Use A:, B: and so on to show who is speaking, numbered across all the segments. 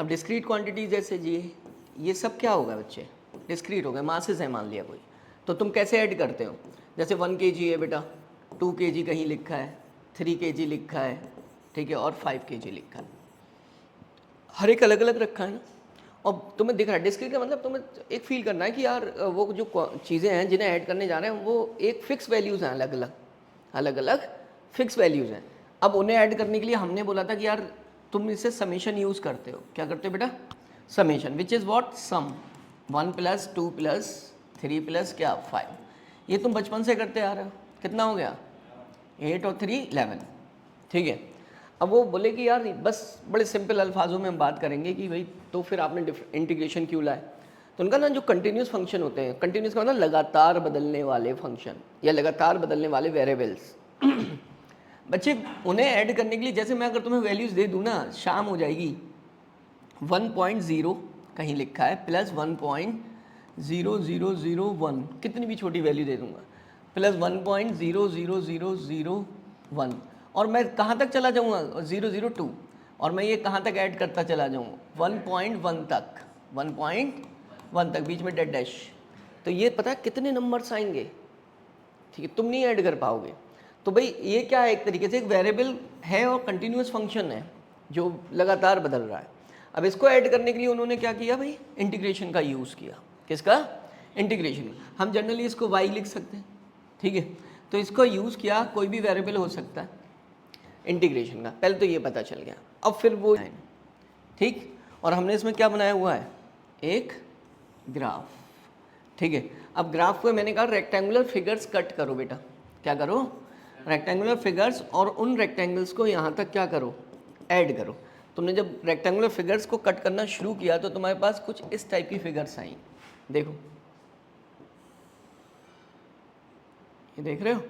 A: अब discrete quantity जैसे जी ये सब क्या होगा बच्चे, डिस्क्रीट हो गए, मासेस है मान लिया कोई, तो तुम कैसे ऐड करते हो, जैसे 1 kg है बेटा, 2 kg कहीं लिखा है, 3 kg लिखा है, ठीक है, और 5 kg लिखा है, हर एक अलग अलग रखा है ना। और तुम्हें दिख रहा है डिस्क्रीट का मतलब तुम्हें एक फील करना है कि यार वो जो चीज़ें हैं जिन्हें ऐड करने जा रहे हैं वो एक फिक्स वैल्यूज़ हैं, अलग अलग अलग अलग फिक्स वैल्यूज़ हैं। अब उन्हें ऐड करने के लिए हमने बोला था कि यार तुम इसे समेशन यूज़ करते हो, क्या करते हो बेटा, summation, which is what, sum, 1 + 2 + 3 + क्या 5, ये तुम बचपन से करते आ रहे हो, कितना हो गया 8 और 3 11, ठीक है। अब वो बोले कि यार बस बड़े सिंपल अल्फाजों में हम बात करेंगे कि भाई तो फिर आपने इंटीग्रेशन क्यों लाए, तो उनका ना जो कंटिन्यूस फंक्शन होते हैं, कंटिन्यूस का मतलब लगातार बदलने वाले फंक्शन या लगातार बदलने वाले वेरिएबल्स बच्चे उन्हें ऐड करने के लिए, जैसे मैं अगर तुम्हें वैल्यूज़ दे दूँ ना, शाम हो जाएगी 1.0 कहीं लिखा है प्लस 1.00001, कितनी भी छोटी वैल्यू दे दूंगा, प्लस 1.00001, और मैं कहाँ तक चला जाऊँगा 002, और मैं ये कहाँ तक ऐड करता चला जाऊँगा 1.1 तक, 1.1 तक, बीच में डेड डैश, तो ये पता है कितने नंबर्स आएंगे, ठीक है, तुम नहीं ऐड कर पाओगे। तो भाई ये क्या है, एक तरीके से एक वेरिएबल है और कंटिन्यूस फंक्शन है जो लगातार बदल रहा है। अब इसको ऐड करने के लिए उन्होंने क्या किया भाई, इंटीग्रेशन का यूज़ किया, किसका, इंटीग्रेशन। हम जनरली इसको y लिख सकते हैं, ठीक है, तो इसको यूज़ किया, कोई भी वेरिएबल हो सकता है इंटीग्रेशन का, पहले तो ये पता चल गया। अब फिर वो ठीक, और हमने इसमें क्या बनाया हुआ है, एक ग्राफ, ठीक है। अब ग्राफ को मैंने कहा रेक्टेंगुलर फिगर्स कट करो बेटा, क्या करो, रेक्टेंगुलर फिगर्स, और उन रेक्टेंगल्स को यहाँ तक क्या करो, ऐड करो। तुमने जब रेक्टेंगुलर फिगर्स को कट करना शुरू किया तो तुम्हारे पास कुछ इस टाइप की फिगर्स आई, देखो ये देख रहे हो,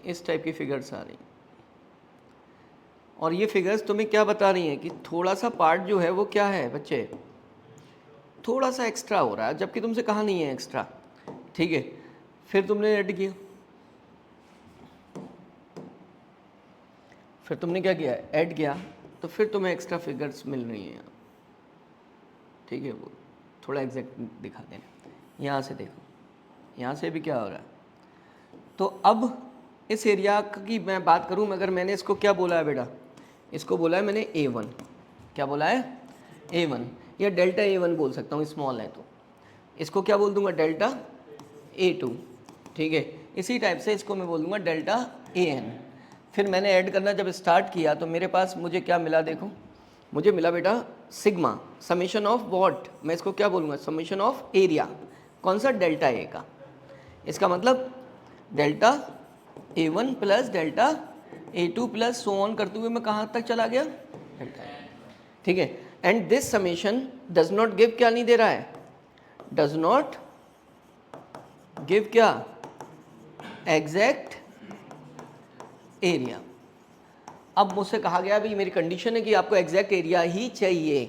A: इस टाइप की फिगर्स आ रही, और ये फिगर्स तुम्हें क्या बता रही हैं कि थोड़ा सा पार्ट जो है वो क्या है बच्चे, थोड़ा सा एक्स्ट्रा हो रहा है, जबकि तुमसे कहा नहीं है एक्स्ट्रा, ठीक है। फिर तुमने ऐड किया, फिर तुमने क्या किया, ऐड किया, तो फिर तुम्हें एक्स्ट्रा फिगर्स मिल रही हैं, ठीक है। वो थोड़ा एग्जैक्ट दिखा देना, यहाँ से देखो, यहाँ से भी क्या हो रहा है। तो अब इस एरिया की मैं बात करूँ, मगर मैंने इसको क्या बोला है बेटा, इसको बोला है मैंने A1, क्या बोला है A1, या डेल्टा A1 बोल सकता हूँ, स्मॉल है तो इसको क्या बोल दूंगा, डेल्टा A2, ठीक है। इसी टाइप से इसको मैं बोल दूंगा डेल्टा AN। फिर मैंने ऐड करना जब स्टार्ट किया तो मेरे पास मुझे क्या मिला, देखो मुझे मिला बेटा सिग्मा, समेशन ऑफ वॉट, मैं इसको क्या बोलूँगा, समेशन ऑफ एरिया, कौन सा, डेल्टा ए का। इसका मतलब delta A1 plus delta A2 plus so on करते हुए मैं कहाँ तक चला गया, डेल्टा, ठीक है। And this summation does not give, क्या नहीं दे रहा है, डज नॉट गिव क्या, एग्जैक्ट एरिया। अब मुझसे कहा गया भाई मेरी कंडीशन है कि आपको एग्जैक्ट एरिया ही चाहिए,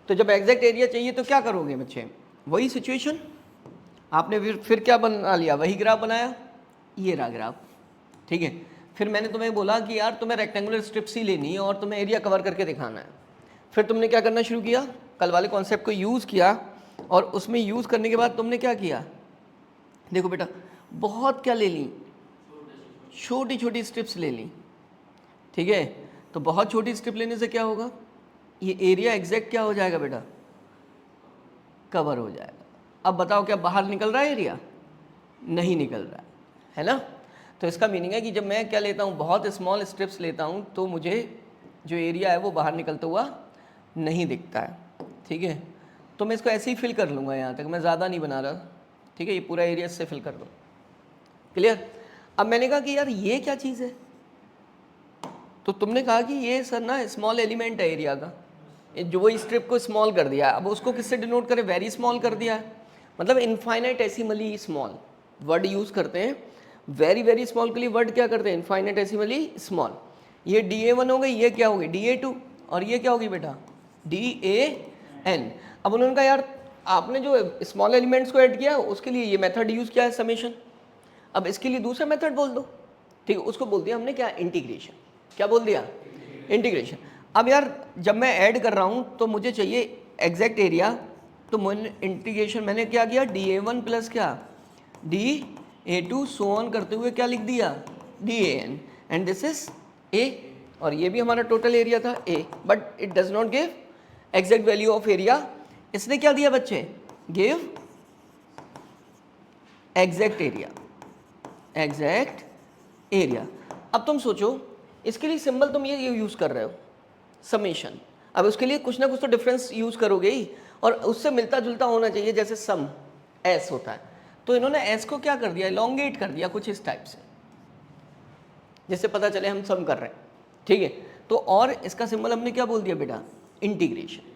A: तो जब एग्जैक्ट एरिया चाहिए तो क्या करोगे बच्चे, वही सिचुएशन आपने फिर क्या बना लिया, वही ग्राफ बनाया, ये रहा ग्राफ, ठीक है। फिर मैंने तुम्हें बोला कि यार तुम्हें रेक्टेंगुलर स्ट्रिप्स ही लेनी है और तुम्हें एरिया कवर करके दिखाना है। फिर तुमने क्या करना शुरू किया, कल वाले कॉन्सेप्ट को यूज़ किया, और उसमें यूज़ करने के बाद तुमने क्या किया, देखो बेटा बहुत क्या ले ली, छोटी छोटी स्ट्रिप्स ले ली, ठीक है। तो बहुत छोटी स्ट्रिप लेने से क्या होगा, ये एरिया एग्जैक्ट क्या हो जाएगा बेटा, कवर हो जाएगा। अब बताओ क्या बाहर निकल रहा है एरिया, नहीं निकल रहा है ना। तो इसका मीनिंग है कि जब मैं क्या लेता हूँ, बहुत स्मॉल स्ट्रिप्स लेता हूँ तो मुझे जो एरिया है वो बाहर निकलता हुआ नहीं दिखता है, ठीक है। तो मैं इसको ऐसे ही फिल कर लूँगा, यहाँ तक मैं ज़्यादा नहीं बना रहा, ठीक है, ये पूरा एरिया इससे फिल कर दो, क्लियर। अब मैंने कहा कि यार ये क्या चीज़ है, तो तुमने कहा कि ये सर ना स्मॉल एलिमेंट है एरिया का, जो वो स्ट्रिप को स्मॉल कर दिया, अब उसको किससे डिनोट करें, वेरी स्मॉल कर दिया है, मतलब इनफाइनाइटेसिमली स्मॉल वर्ड यूज़ करते हैं, वेरी वेरी स्मॉल के लिए वर्ड क्या करते हैं, इनफाइनाइटेसिमली स्मॉल। ये DA1 हो गई, ये क्या होगी DA2, और ये क्या होगी बेटा DAN। अब उन्होंने कहा यार आपने जो स्मॉल एलिमेंट्स को ऐड किया उसके लिए ये मेथड यूज़ किया है समेशन, अब इसके लिए दूसरा मेथड बोल दो, ठीक है, उसको बोल दिया हमने क्या, इंटीग्रेशन। क्या बोल दिया, इंटीग्रेशन। अब यार जब मैं ऐड कर रहा हूँ तो मुझे चाहिए एग्जैक्ट एरिया, तो मैंने इंटीग्रेशन मैंने क्या किया, DA1 प्लस क्या DA2 सो ऑन करते हुए क्या लिख दिया DAN, and this is A, और ये भी हमारा टोटल एरिया था A, but it does not give exact value of area. इसने क्या दिया बच्चे, give exact area, exact area. अब तुम सोचो इसके लिए सिंबल तुम ये यूज कर रहे हो समेशन, अब उसके लिए कुछ ना कुछ तो डिफरेंस यूज करोगे ही, और उससे मिलता जुलता होना चाहिए, जैसे सम एस होता है, तो इन्होंने एस को क्या कर दिया, एलोंगेट कर दिया कुछ इस टाइप से, जिससे पता चले हम सम कर रहे हैं, ठीक है। तो और इसका सिंबल हमने क्या बोल दिया बेटा, इंटीग्रेशन।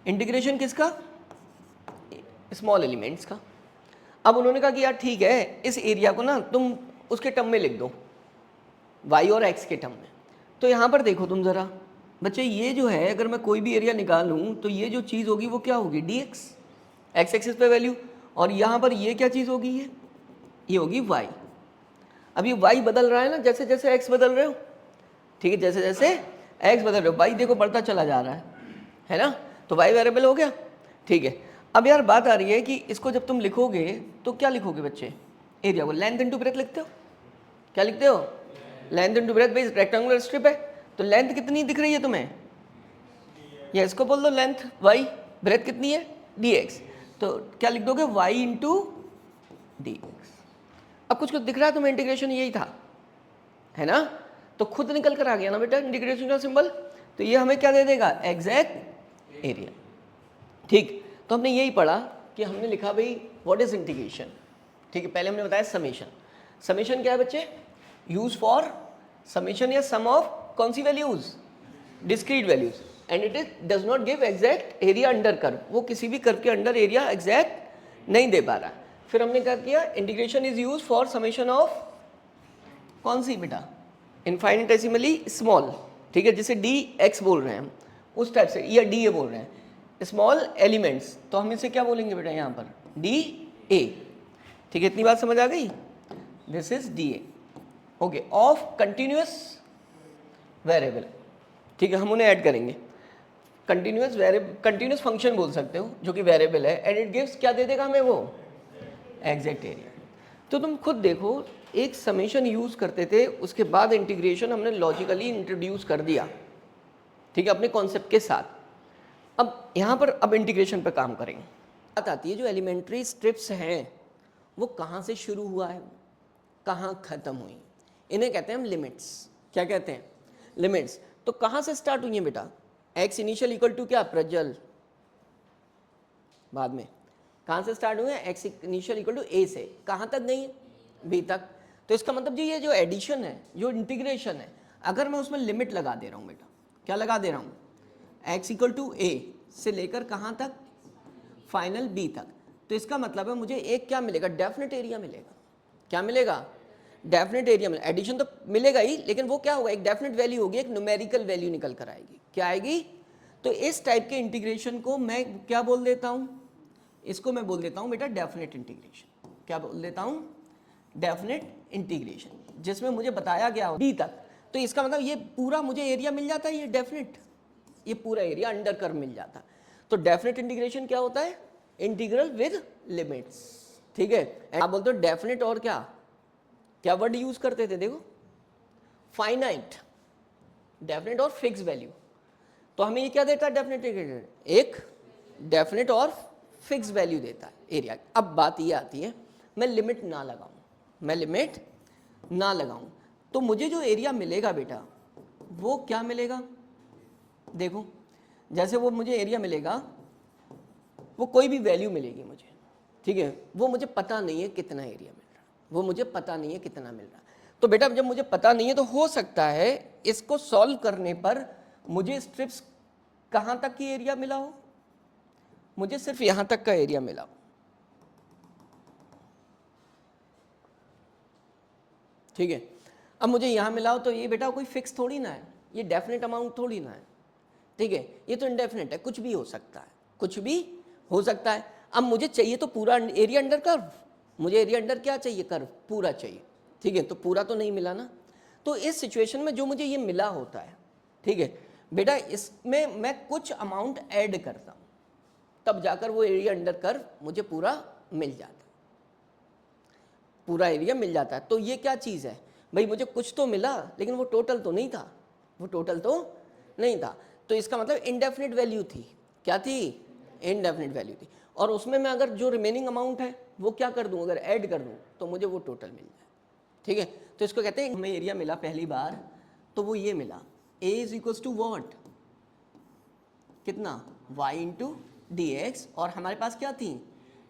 A: इंटीग्रेशन किसका, स्मॉल एलिमेंट्स का। अब उन्होंने कहा कि यार ठीक है, इस एरिया को ना तुम उसके टर्म में लिख दो, वाई और एक्स के टर्म में। तो यहाँ पर देखो तुम ज़रा बच्चे, ये जो है अगर मैं कोई भी एरिया निकालूँ तो ये जो चीज़ होगी वो क्या होगी, डी एक्स, एक्स एक्सिस पे वैल्यू, और यहाँ पर ये क्या चीज़ होगी, ये होगी वाई। अब ये वाई बदल रहा है ना जैसे जैसे एक्स बदल रहे हो, ठीक है, जैसे जैसे एक्स बदल रहे हो वाई देखो बढ़ता चला जा रहा है ना, तो वाई वेरिएबल हो गया, ठीक है। अब यार बात आ रही है कि इसको जब तुम लिखोगे तो क्या लिखोगे बच्चे, एरिया को लेंथ इनटू ब्रेथ लिखते हो, क्या लिखते हो, लेंथ इनटू ब्रेथ, भाई रेक्टेंगुलर स्ट्रिप है तो लेंथ कितनी दिख रही है तुम्हें, या इसको बोल दो लेंथ वाई, ब्रेथ कितनी है dx, तो क्या लिख दोगे y इंटू dx। अब कुछ कुछ दिख रहा है तुम्हें, इंटीग्रेशन यही था, है ना, तो खुद निकल कर आ गया ना बेटा इंटीग्रेशन का सिंबल, तो ये हमें क्या दे देगा, एग्जैक्ट एरिया, ठीक। तो हमने यही पढ़ा कि हमने लिखा भाई व्हाट इज इंटीग्रेशन, ठीक है। पहले हमने बताया समेशन, समेशन क्या है बच्चे, यूज फॉर समेशन या सम ऑफ कौन सी values, discrete values, and it is does not give exact area under curve, वो किसी भी कर्व के अंडर एरिया एग्जैक्ट नहीं दे पा रहा। फिर हमने क्या किया, integration is use for summation of कौन सी बेटा, इनफाइनिटेसिमली स्मॉल, ठीक है, जिसे डी एक्स बोल रहे हैं हम उस टाइप से, या डी ए बोल रहे हैं, स्मॉल एलिमेंट्स, तो हम इसे क्या बोलेंगे बेटा यहाँ पर डी ए, ठीक है, इतनी बात समझ आ गई, this is D A, okay, of continuous variable, ठीक है, हम उन्हें ऐड करेंगे, कंटिन्यूअस वेरिएबल, कंटिन्यूअस फंक्शन बोल सकते हो जो कि वेरिएबल है, एंड इट गिव्स क्या दे देगा हमें वो एग्जैक्ट एरिया। तो तुम खुद देखो, एक समेशन यूज करते थे, उसके बाद इंटीग्रेशन हमने लॉजिकली इंट्रोड्यूस कर दिया, ठीक है, अपने कॉन्सेप्ट के साथ। अब यहाँ पर अब इंटीग्रेशन पर काम करेंगे। बात आती है जो एलिमेंट्री स्ट्रिप्स हैं वो कहाँ से शुरू हुआ है, कहाँ ख़त्म हुई, इन्हें कहते हैं हम लिमिट्स। क्या कहते हैं, लिमिट्स। तो कहाँ से स्टार्ट हुई है बेटा, एक्स इनिशियल इक्वल टू क्या, प्रज्वल, बाद में कहाँ से स्टार्ट हुए हैं, एक्स इनिशियल इक्वल टू ए से कहाँ तक गई है, बी तक। तो इसका मतलब जी ये जो एडिशन है, जो इंटीग्रेशन है, अगर मैं उसमें लिमिट लगा दे रहा हूँ बेटा, क्या लगा दे रहा हूँ, एक्स इक्वल टू ए से लेकर कहाँ तक, फाइनल बी तक, तो इसका मतलब है मुझे एक क्या मिलेगा, डेफिनेट एरिया मिलेगा। क्या मिलेगा, डेफिनेट एरिया मिलेगा। एडिशन तो मिलेगा ही, लेकिन वो क्या होगा, एक डेफिनेट वैल्यू होगी, एक न्यूमेरिकल वैल्यू निकल कर आएगी। क्या आएगी, तो इस टाइप के इंटीग्रेशन को मैं क्या बोल देता हूँ, इसको मैं बोल देता हूँ बेटा डेफिनेट इंटीग्रेशन। क्या बोल देता हूँ, डेफिनेट इंटीग्रेशन, जिसमें मुझे बताया गया बी तक, तो इसका मतलब ये पूरा मुझे एरिया मिल जाता है, ये डेफिनेट, ये पूरा एरिया अंडर कर्व मिल जाता। तो डेफिनेट इंटीग्रेशन क्या होता है, इंटीग्रल विद लिमिट्स, ठीक है। आप बोलते हो डेफिनेट और क्या क्या वर्ड यूज करते थे, देखो फाइनाइट, डेफिनेट और फिक्स वैल्यू। तो हमें ये क्या देता है डेफिनेट इंटीग्रेशन, एक डेफिनेट और फिक्स वैल्यू देता है एरिया। अब बात ये आती है, मैं लिमिट ना लगाऊं, मैं लिमिट ना लगाऊं, तो मुझे जो एरिया मिलेगा बेटा वो क्या मिलेगा, देखो जैसे वो मुझे एरिया मिलेगा, वो कोई भी वैल्यू मिलेगी मुझे, ठीक है, वो मुझे पता नहीं है कितना एरिया मिल रहा, वो मुझे पता नहीं है कितना मिल रहा। तो बेटा जब मुझे पता नहीं है तो हो सकता है इसको सॉल्व करने पर मुझे स्ट्रिप्स कहाँ तक की एरिया मिला हो, मुझे सिर्फ यहाँ तक का एरिया मिला हो, ठीक है। अब मुझे यहाँ मिला हो तो ये बेटा कोई फिक्स थोड़ी ना है, ये डेफिनेट अमाउंट थोड़ी ना है, ठीक है, ये तो इनडेफिनेट है, कुछ भी हो सकता है, कुछ भी हो सकता है। अब मुझे चाहिए तो पूरा एरिया अंडर कर्व, मुझे एरिया अंडर क्या चाहिए, कर्व पूरा चाहिए, ठीक है, तो पूरा तो नहीं मिला ना। तो इस सिचुएशन में जो मुझे ये मिला होता है, ठीक है, बेटा इसमें मैं कुछ अमाउंट ऐड करता हूं, तब जाकर वो एरिया अंडर कर्व मुझे पूरा मिल जाता है, पूरा एरिया मिल जाता है। तो ये क्या चीज़ है भाई, मुझे कुछ तो मिला लेकिन वो टोटल तो नहीं था, वो टोटल तो नहीं था। तो इसका मतलब इनडेफिनिट वैल्यू थी। क्या थी? इनडेफिनिट वैल्यू थी। और उसमें मैं अगर जो रिमेनिंग अमाउंट है वो क्या कर दूं, अगर ऐड कर दूं तो मुझे वो टोटल मिल जाए। ठीक है, तो इसको कहते हैं, हमें एरिया मिला पहली बार तो वो ये मिला, a is equals to what, कितना, y इंटू डी एक्स। और हमारे पास क्या थी,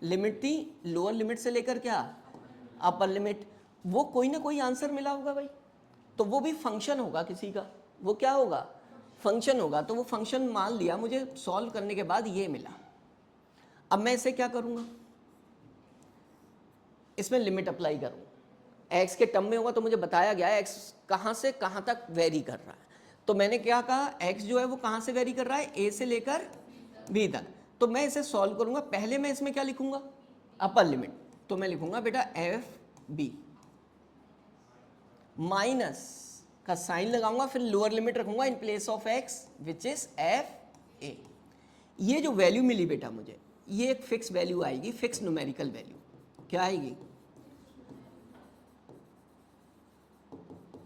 A: लिमिट थी, लोअर लिमिट से लेकर क्या अपर लिमिट। वो कोई ना कोई आंसर मिला होगा भाई, तो वो भी फंक्शन होगा किसी का, वो क्या होगा, फंक्शन होगा। तो वो फंक्शन मान लिया, मुझे सॉल्व करने के बाद ये मिला। अब मैं इसे क्या करूँगा, इसमें लिमिट अप्लाई करूँ, x के टर्म में होगा तो मुझे बताया गया है x कहाँ से कहाँ तक वेरी कर रहा है। तो मैंने क्या कहा, x जो है वो कहाँ से वेरी कर रहा है, a से लेकर b तक। तो मैं इसे सॉल्व करूँगा, पहले मैं इसमें क्या लिखूँगा, अपर लिमिट। तो मैं लिखूँगा बेटा एफ बी, माइनस का साइन लगाऊंगा, फिर लोअर लिमिट रखूंगा in place of x which is F A. ये जो वैल्यू मिली बेटा मुझे, ये एक फिक्स वैल्यू आएगी, फिक्स न्यूमेरिकल वैल्यू। क्या आएगी,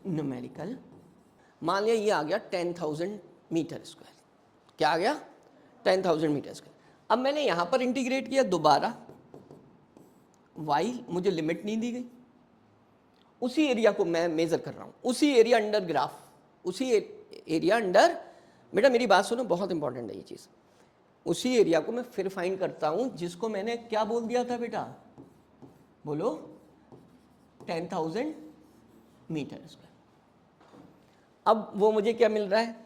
A: न्यूमेरिकल। मान लिया ये आ गया 10,000 मीटर स्क्वायर। क्या आ गया, 10,000 मीटर स्क्वायर। अब मैंने यहां पर इंटीग्रेट किया दोबारा, y मुझे लिमिट नहीं दी गई, उसी एरिया को मैं मेजर कर रहा हूं, उसी एरिया अंडर ग्राफ, उसी एरिया अंडर, बेटा मेरी बात सुनो, बहुत इंपॉर्टेंट है ये चीज। उसी एरिया को मैं फिर फाइंड करता हूं जिसको मैंने क्या बोल दिया था बेटा, बोलो 10,000 मीटर स्क्वायर। अब वो मुझे क्या मिल रहा है,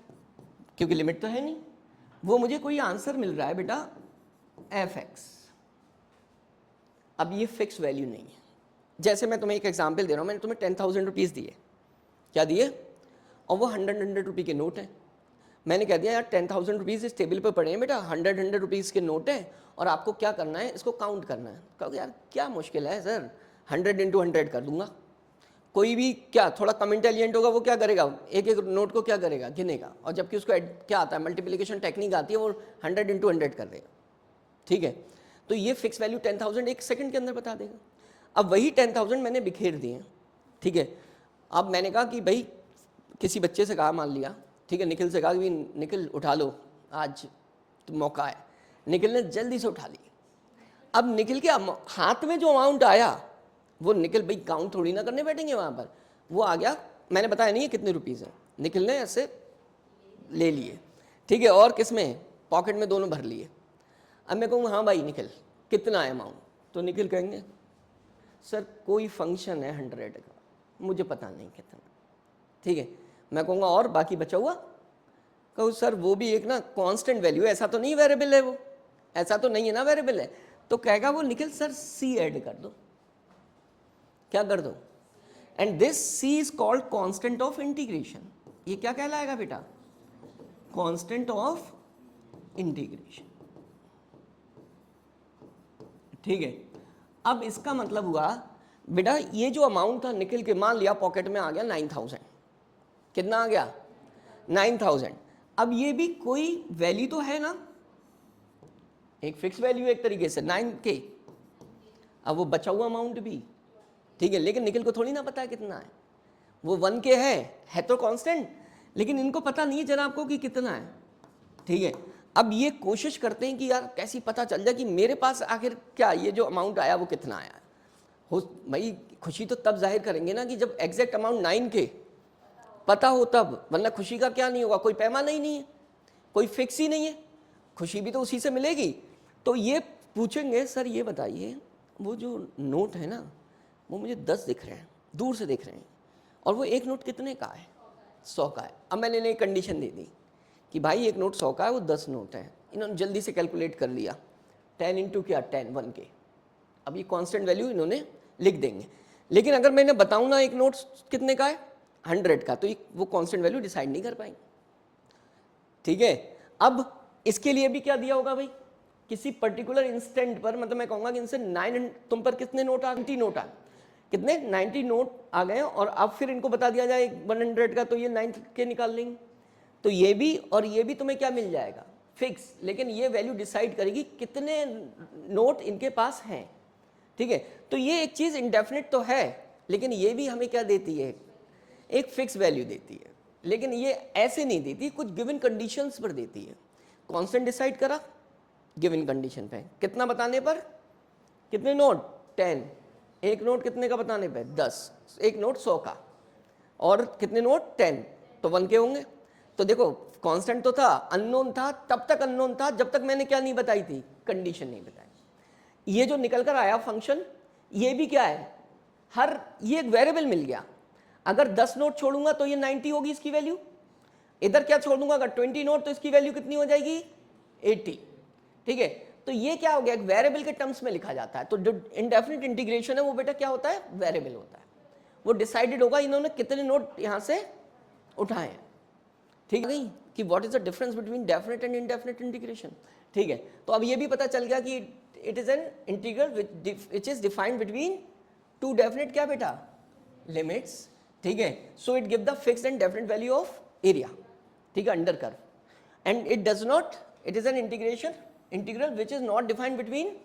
A: क्योंकि लिमिट तो है नहीं, वो मुझे कोई आंसर मिल रहा है बेटा एफ एक्स। अब ये फिक्स वैल्यू नहीं है। जैसे मैं तुम्हें एक एग्जांपल दे रहा हूँ, मैंने तुम्हें 10,000 रुपीज़ दिए, क्या दिए, और वो 100 रुपये के नोट हैं। मैंने कह दिया यार 10,000 रुपीज़ इस टेबल पे पड़े हैं बेटा, 100 रुपीज़ के नोट हैं और आपको क्या करना है, इसको काउंट करना है। कहोगे यार क्या मुश्किल है सर, 100 इंटू 100 कर दूंगा। कोई भी क्या थोड़ा कम इंटेलिजेंट होगा वो क्या करेगा, एक एक नोट को क्या करेगा, गिनेगा, और जबकि उसको क्या आता है, मल्टीप्लिकेशन टेक्निक आती है, वो 100 इंटू 100 कर देगा। ठीक है, तो ये फिक्स वैल्यू 10,000 एक सेकंड के अंदर बता देगा। अब वही 10,000 मैंने बिखेर दिए, ठीक है। अब मैंने कहा कि भाई किसी बच्चे से कहा, मान लिया, ठीक है, निखिल से कहा कि निखिल उठा लो, आज तो मौका है। निखिल ने जल्दी से उठा ली। अब निखिल के हाथ में जो अमाउंट आया, वो निखिल भाई काउंट थोड़ी ना करने बैठेंगे वहाँ पर, वो आ गया, मैंने बताया नहीं है कितने रुपीज़ हैं, निखिल ने ऐसे ले लिए, ठीक है, और किस में, पॉकेट में दोनों भर लिए। अब मैं कहूँ हाँ भाई निखिल कितना है अमाउंट, तो निखिल कहेंगे सर कोई फंक्शन है 100 का, मुझे पता नहीं कितना। ठीक है, मैं कहूँगा और बाकी बचा हुआ, कहूँ सर वो भी एक ना कांस्टेंट वैल्यू है, ऐसा तो नहीं वेरिएबल है, वो ऐसा तो नहीं है ना वेरिएबल है। तो कहेगा वो निखिल सर सी ऐड कर दो, क्या कर दो, and this C is called constant of integration. ये क्या कहलाएगा बेटा, कांस्टेंट ऑफ इंटीग्रेशन। ठीक है, अब इसका मतलब हुआ बेटा ये जो अमाउंट था निकल के, मान लिया पॉकेट में आ गया 9,000, कितना आ गया 9,000। अब ये भी कोई वैल्यू तो है ना, एक फिक्स वैल्यू एक तरीके से 9K। अब वो बचा हुआ अमाउंट भी, ठीक है, लेकिन निखिल को थोड़ी ना पता है कितना है, वो 1K है तो कांस्टेंट, लेकिन इनको पता नहीं है जरा आपको कि कितना है। ठीक है, अब ये कोशिश करते हैं कि यार कैसी पता चल जाए कि मेरे पास आखिर क्या ये जो अमाउंट आया वो कितना आया हो। भाई खुशी तो तब जाहिर करेंगे ना कि जब एग्जैक्ट अमाउंट 9K पता हो तब, वरना खुशी का क्या नहीं होगा, कोई पैमाना ही नहीं है, कोई फिक्स ही नहीं है, खुशी भी तो उसी से मिलेगी। तो ये पूछेंगे सर ये बताइए वो जो नोट है ना वो मुझे 10 दिख रहे हैं, दूर से दिख रहे हैं, और वो एक नोट कितने का है, 100 का है। अब मैंने इन्हें कंडीशन दे दी कि भाई एक नोट 100 का है, वो 10 नोट है। इन्होंने जल्दी से कैलकुलेट कर लिया, 10 इंटू क्या 10 1K। अब ये कांस्टेंट वैल्यू इन्होंने लिख देंगे, लेकिन अगर मैंने बताऊँ ना एक नोट कितने का है 100 का, तो वो कांस्टेंट वैल्यू डिसाइड नहीं कर पाएंगे। ठीक है, अब इसके लिए भी क्या दिया होगा भाई, किसी पर्टिकुलर इंस्टेंट पर, मतलब मैं कहूँगा कि इनसे 9 तुम पर कितने नोट आ, 90 नोट आ, कितने 90 नोट आ गए, और अब फिर इनको बता दिया जाए 100 का, तो ये 9K निकाल लेंगे। तो ये भी और ये भी तुम्हें क्या मिल जाएगा, फिक्स, लेकिन ये वैल्यू डिसाइड करेगी कितने नोट इनके पास हैं, ठीक है। तो ये एक चीज़ इंडेफिनिट तो है, लेकिन ये भी हमें क्या देती है, एक फिक्स वैल्यू देती है, लेकिन ये ऐसे नहीं देती, कुछ गिवन कंडीशंस पर देती है। कांस्टेंट डिसाइड करा गिवन कंडीशन पे, कितना बताने पर, कितने नोट 10, एक नोट कितने का बताने पे 10, एक नोट 100 का, और कितने नोट 10, तो 1 के होंगे। तो देखो कांस्टेंट तो था, अननोन था, तब तक अननोन था जब तक मैंने क्या नहीं बताई थी, कंडीशन नहीं बताई। ये जो निकल कर आया फंक्शन, ये भी क्या है, हर ये एक वेरिएबल मिल गया। अगर 10 नोट छोड़ूंगा तो ये 90 होगी इसकी वैल्यू, इधर क्या छोड़ूंगा अगर 20 नोट तो इसकी वैल्यू कितनी हो जाएगी 80, ठीक है। तो ये क्या हो गया, एक वेरिएबल के टर्म्स में लिखा जाता है। तो जो इंडेफिनिट इंटीग्रेशन है वो बेटा क्या होता है, वेरिएबल होता है, वो डिसाइडेड होगा इन्होंने कितने नोट यहां से उठाए हैं, ठीक है नहीं, कि what is the difference between definite and indefinite integration, ठीक है। तो अब ये भी पता चल गया कि it is an integral which is defined between two definite क्या बेटा, लिमिट्स, ठीक है। So it give the fixed and definite value of area, ठीक है, under curve, and it does not, it is an integral which is not defined between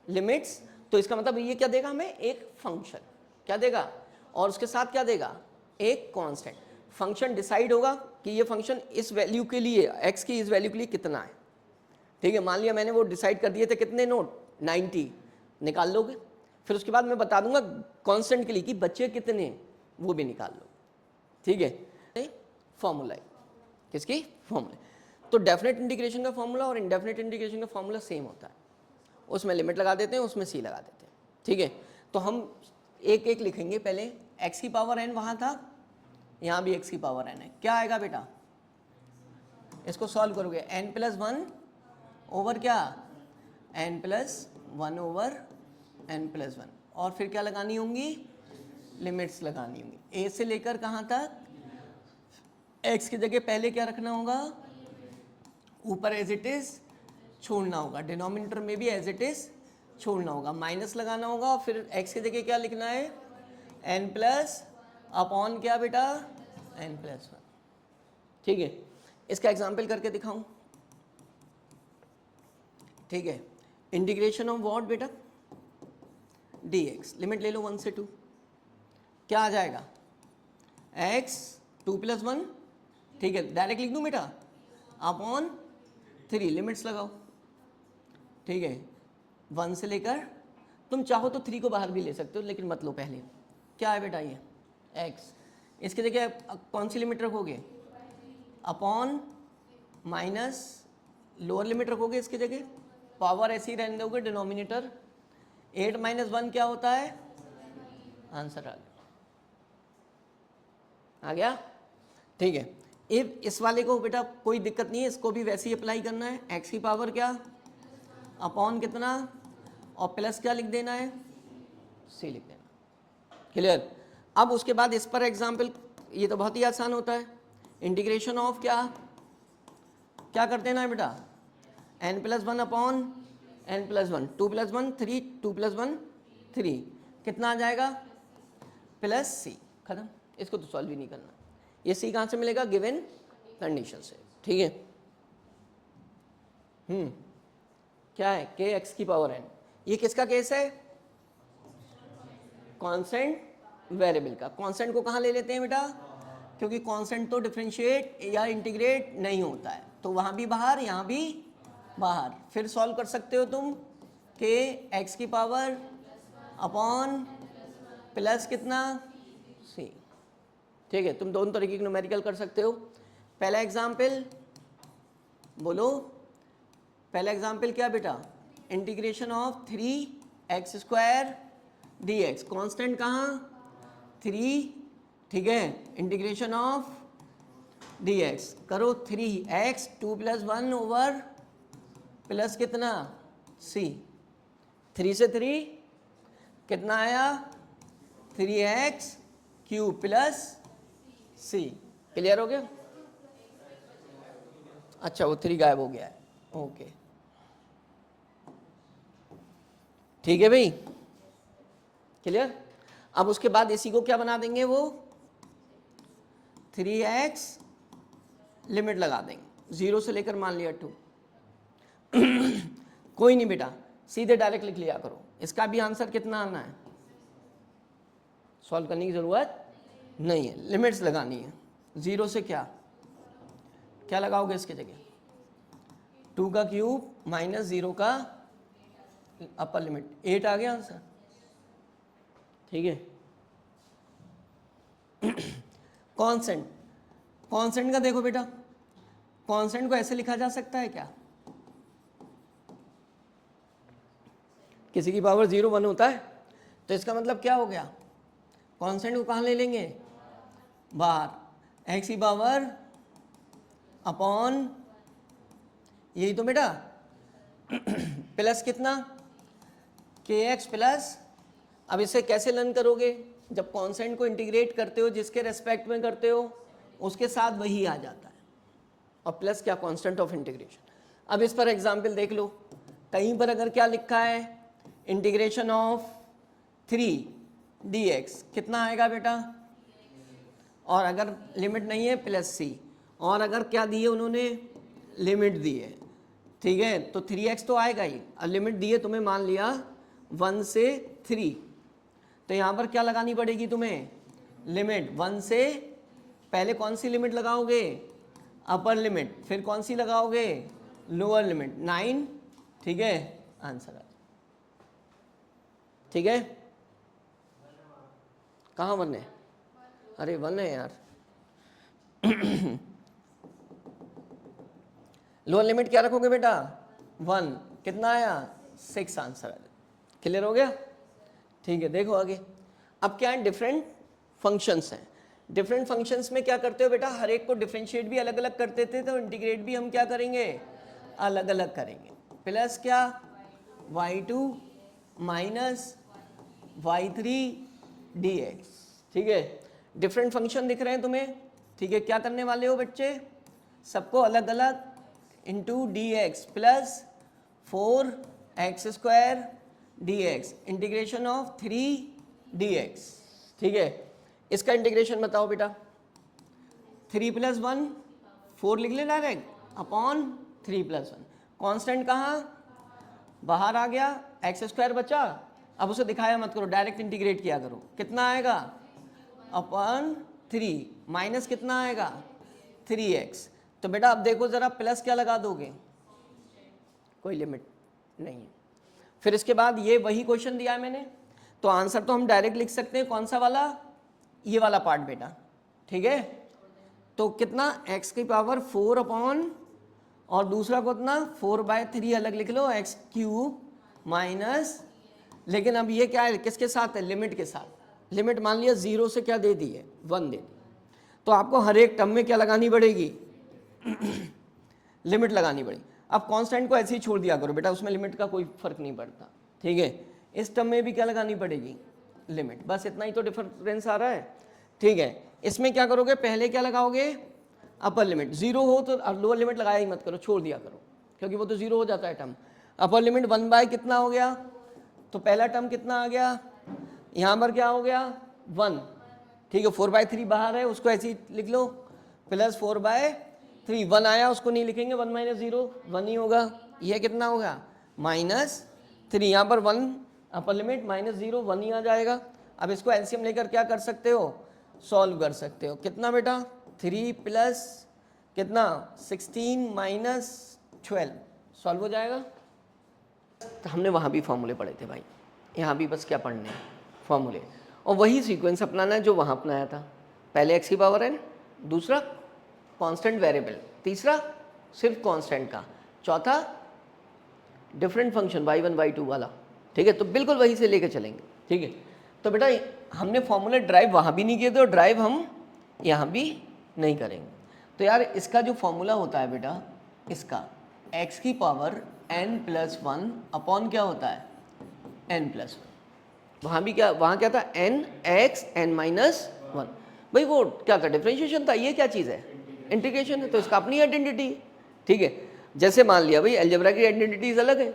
A: limits. तो इसका मतलब ये क्या देगा हमें, एक फंक्शन क्या देगा, और उसके साथ क्या देगा, एक कांस्टेंट। फंक्शन डिसाइड होगा कि ये फंक्शन इस वैल्यू के लिए, x की इस वैल्यू के लिए कितना है, ठीक है। मान लिया मैंने वो डिसाइड कर दिए थे कितने नोट 90, निकाल लोगे, फिर उसके बाद मैं बता दूंगा कांस्टेंट के लिए कि बच्चे कितने, वो भी निकाल लो, ठीक है। फॉर्मूला है किसकी, फॉर्मूला। तो डेफिनेट इंटीग्रेशन का फॉर्मूला और इनडेफिनेट इंटीग्रेशन का फॉर्मूला सेम होता है, उसमें लिमिट लगा देते हैं, उसमें सी लगा देते हैं, ठीक है। तो हम एक एक लिखेंगे, पहले x की पावर n वहाँ था, यहाँ भी x की पावर n है, क्या आएगा बेटा, इसको सॉल्व करोगे n+1 ओवर क्या, n+1 ओवर n+1, और फिर क्या लगानी होंगी, लिमिट्स लगानी होंगी, a से लेकर कहाँ तक, x की जगह पहले क्या रखना होगा, ऊपर एज इट इज छोड़ना होगा, डिनोमिनेटर में भी एज इट इज छोड़ना होगा, माइनस लगाना होगा, और फिर x की जगह क्या लिखना है, n प्लस अपॉन क्या बेटा, n+1, ठीक है। इसका एग्जाम्पल करके दिखाऊं, ठीक है। इंटीग्रेशन ऑफ व्हाट बेटा, dx, लिमिट ले लो 1 से 2, क्या आ जाएगा, x 2+1, ठीक है, डायरेक्ट लिख दूं बेटा, अपॉन 3, लिमिट्स लगाओ, ठीक है, 1 से लेकर, तुम चाहो तो 3 को बाहर भी ले सकते हो, लेकिन मत लो, पहले क्या है बेटा ये x, इसकी जगह कौन सी लिमिट रखोगे, अपॉन माइनस लोअर लिमिट रखोगे, इसकी जगह पावर ऐसी रहने दोगे, डिनोमिनेटर 8 - 1 क्या होता है, आंसर आ गया, ठीक है। इस वाले को बेटा कोई दिक्कत नहीं है, इसको भी वैसे ही अप्लाई करना है, x की पावर क्या, अपॉन कितना, और प्लस क्या लिख देना है, c लिख देना, क्लियर। अब उसके बाद इस पर एग्जाम्पल, ये तो बहुत ही आसान होता है, इंटीग्रेशन ऑफ क्या कर देना है बेटा, n+1 अपॉन n+1, 2+1 3, 2+1 3, कितना आ जाएगा, प्लस c, खत्म। इसको तो सॉल्व ही नहीं करना, ये c कहाँ से मिलेगा, गिवन कंडीशन से, ठीक है। क्या है, kx की पावर n, ये किसका केस है, कांस्टेंट वेरिएबल का। कांस्टेंट को कहाँ ले लेते हैं बेटा, क्योंकि कांस्टेंट तो डिफरेंशिएट या इंटीग्रेट नहीं होता है, तो वहाँ भी बाहर, यहाँ भी बाहर। फिर सॉल्व कर सकते हो तुम, के x की पावर अपॉन प्लस कितना, c, ठीक है। तुम दोनों तरीके की न्यूमेरिकल कर सकते हो। पहला एग्जाम्पल बोलो, पहला एग्जाम्पल क्या बेटा, integration of 3x² dx, constant कहाँ 3, ठीक है, इंटीग्रेशन ऑफ dx करो 3x 2+1 ओवर प्लस कितना c, 3 से 3 कितना आया, 3x³ प्लस c, क्लियर हो गया। अच्छा वो 3 गायब हो गया है, ओके, ठीक है भाई, क्लियर। अब उसके बाद इसी को क्या बना देंगे, वो 3x लिमिट लगा देंगे 0 से लेकर मान लिया 2। कोई नहीं बेटा, सीधे डायरेक्ट लिख लिया करो। इसका भी आंसर कितना आना है, सॉल्व करने की ज़रूरत नहीं है, लिमिट्स लगानी है। 0 से क्या क्या लगाओगे इसके जगह, 2 का क्यूब माइनस 0 का अपर लिमिट, 8 आ गया आंसर। ठीक है। कांस्टेंट, कांस्टेंट का देखो बेटा, कांस्टेंट को ऐसे लिखा जा सकता है क्या, किसी की पावर 0 1 होता है, तो इसका मतलब क्या हो गया, कांस्टेंट को कहाँ ले लेंगे, बाहर, एक्स की पावर अपॉन यही तो बेटा प्लस कितना के एक्स प्लस। अब इसे कैसे लर्न करोगे, जब कांस्टेंट को इंटीग्रेट करते हो जिसके रेस्पेक्ट में करते हो उसके साथ वही आ जाता है, और प्लस क्या, कांस्टेंट ऑफ इंटीग्रेशन। अब इस पर एग्जांपल देख लो, कहीं पर अगर क्या लिखा है, इंटीग्रेशन ऑफ 3 dx कितना आएगा बेटा, और अगर लिमिट नहीं है प्लस c, और अगर क्या दिए उन्होंने, लिमिट दी है, ठीक है, तो 3x तो आएगा ही, और लिमिट दी है तुम्हें, मान लिया 1 से 3, तो यहाँ पर क्या लगानी पड़ेगी तुम्हें, लिमिट 1 से, पहले कौन सी लिमिट लगाओगे, अपर लिमिट, फिर कौन सी लगाओगे, लोअर लिमिट, 9। ठीक है, आंसर आ, ठीक है, कहाँ 1 है, अरे 1 है यार। लोअर लिमिट क्या रखोगे बेटा, 1, कितना आया 6, आंसर आ जाए। क्लियर हो गया। ठीक है, देखो आगे। अब क्या है, डिफरेंट फंक्शंस हैं, डिफरेंट फंक्शंस में क्या करते हो बेटा, हर एक को डिफरेंशिएट भी अलग अलग करते थे, तो इंटीग्रेट भी हम क्या करेंगे, अलग अलग करेंगे। प्लस क्या, y2 माइनस y3 dx। ठीक है, डिफरेंट फंक्शन दिख रहे हैं तुम्हें, ठीक है, क्या करने वाले हो बच्चे, सबको अलग अलग into d x plus 4x² dx, integration of 3 dx। ठीक है, इसका इंटीग्रेशन बताओ बेटा, 3 + 1 4 लिख ले डायरेक्ट, अपॉन 3 + 1, कांस्टेंट कहाँ, बाहर आ गया, x² बचा, अब उसे दिखाया मत करो, डायरेक्ट इंटीग्रेट किया करो, कितना आएगा, अपॉन 3, माइनस कितना आएगा 3x। तो बेटा अब देखो जरा, प्लस क्या लगा दोगे, कोई लिमिट नहीं है। फिर इसके बाद ये वही क्वेश्चन दिया है मैंने, तो आंसर तो हम डायरेक्ट लिख सकते हैं, कौन सा वाला, ये वाला पार्ट बेटा। ठीक है, तो कितना, x की पावर 4 अपॉन, और दूसरा को कितना 4/3 अलग लिख लो, x³ माइनस, लेकिन अब ये क्या है, किसके साथ है, लिमिट के साथ। लिमिट मान लिया 0 से क्या दे दी है, 1 दे दी, तो आपको हर एक टर्म में क्या लगानी पड़ेगी, लिमिट लगानी पड़ेगी। अब कांस्टेंट को ऐसे ही छोड़ दिया करो बेटा, उसमें लिमिट का कोई फर्क नहीं पड़ता। ठीक है, इस टर्म में भी क्या लगानी पड़ेगी, लिमिट, बस इतना ही तो डिफरेंस आ रहा है। ठीक है, इसमें क्या करोगे, पहले क्या लगाओगे, अपर लिमिट, 0 हो तो लोअर लिमिट लगाया ही मत करो, छोड़ दिया करो, क्योंकि वो तो 0 हो जाता है टर्म। अपर लिमिट 1 कितना हो गया, तो पहला टर्म कितना आ गया, यहाँ पर क्या हो गया 1। ठीक है, 4/3 बाहर है, उसको ऐसे ही लिख लो, प्लस 4/3, 1 आया उसको नहीं लिखेंगे, 1 - 0 1 ही होगा, यह कितना होगा -3, यहाँ पर 1 अपर लिमिट -0 1 ही आ जाएगा। अब इसको एलसीएम लेकर क्या कर सकते हो, सॉल्व कर सकते हो, कितना बेटा 3 प्लस कितना 16 माइनस 12, सॉल्व हो जाएगा। तो हमने वहाँ भी फॉर्मूले पढ़े थे भाई, यहाँ भी बस क्या पढ़ने हैं, फॉर्मूले, और वही सीक्वेंस अपनाना है जो वहाँ अपनाया था। पहले x की पावर n, दूसरा कांस्टेंट वेरिएबल, तीसरा सिर्फ कांस्टेंट का, चौथा डिफरेंट फंक्शन y1 y2 वाला। ठीक है, तो बिल्कुल वही से लेके चलेंगे। ठीक है, तो बेटा हमने फॉर्मूले ड्राइव वहाँ भी नहीं किए थे और ड्राइव हम यहाँ भी नहीं करेंगे। तो यार इसका जो फॉर्मूला होता है बेटा, इसका x की पावर n+1 अपॉन क्या होता है n+1, वहाँ भी क्या, वहाँ क्या था n(x) n-1, भाई वो क्या था, डिफरेंशिएशन था, ये क्या चीज़ है, इंटीग्रेशन है, तो इसका अपनी आइडेंटिटी। ठीक है, जैसे मान लिया भाई अलजेब्रा की आइडेंटिटीज अलग है,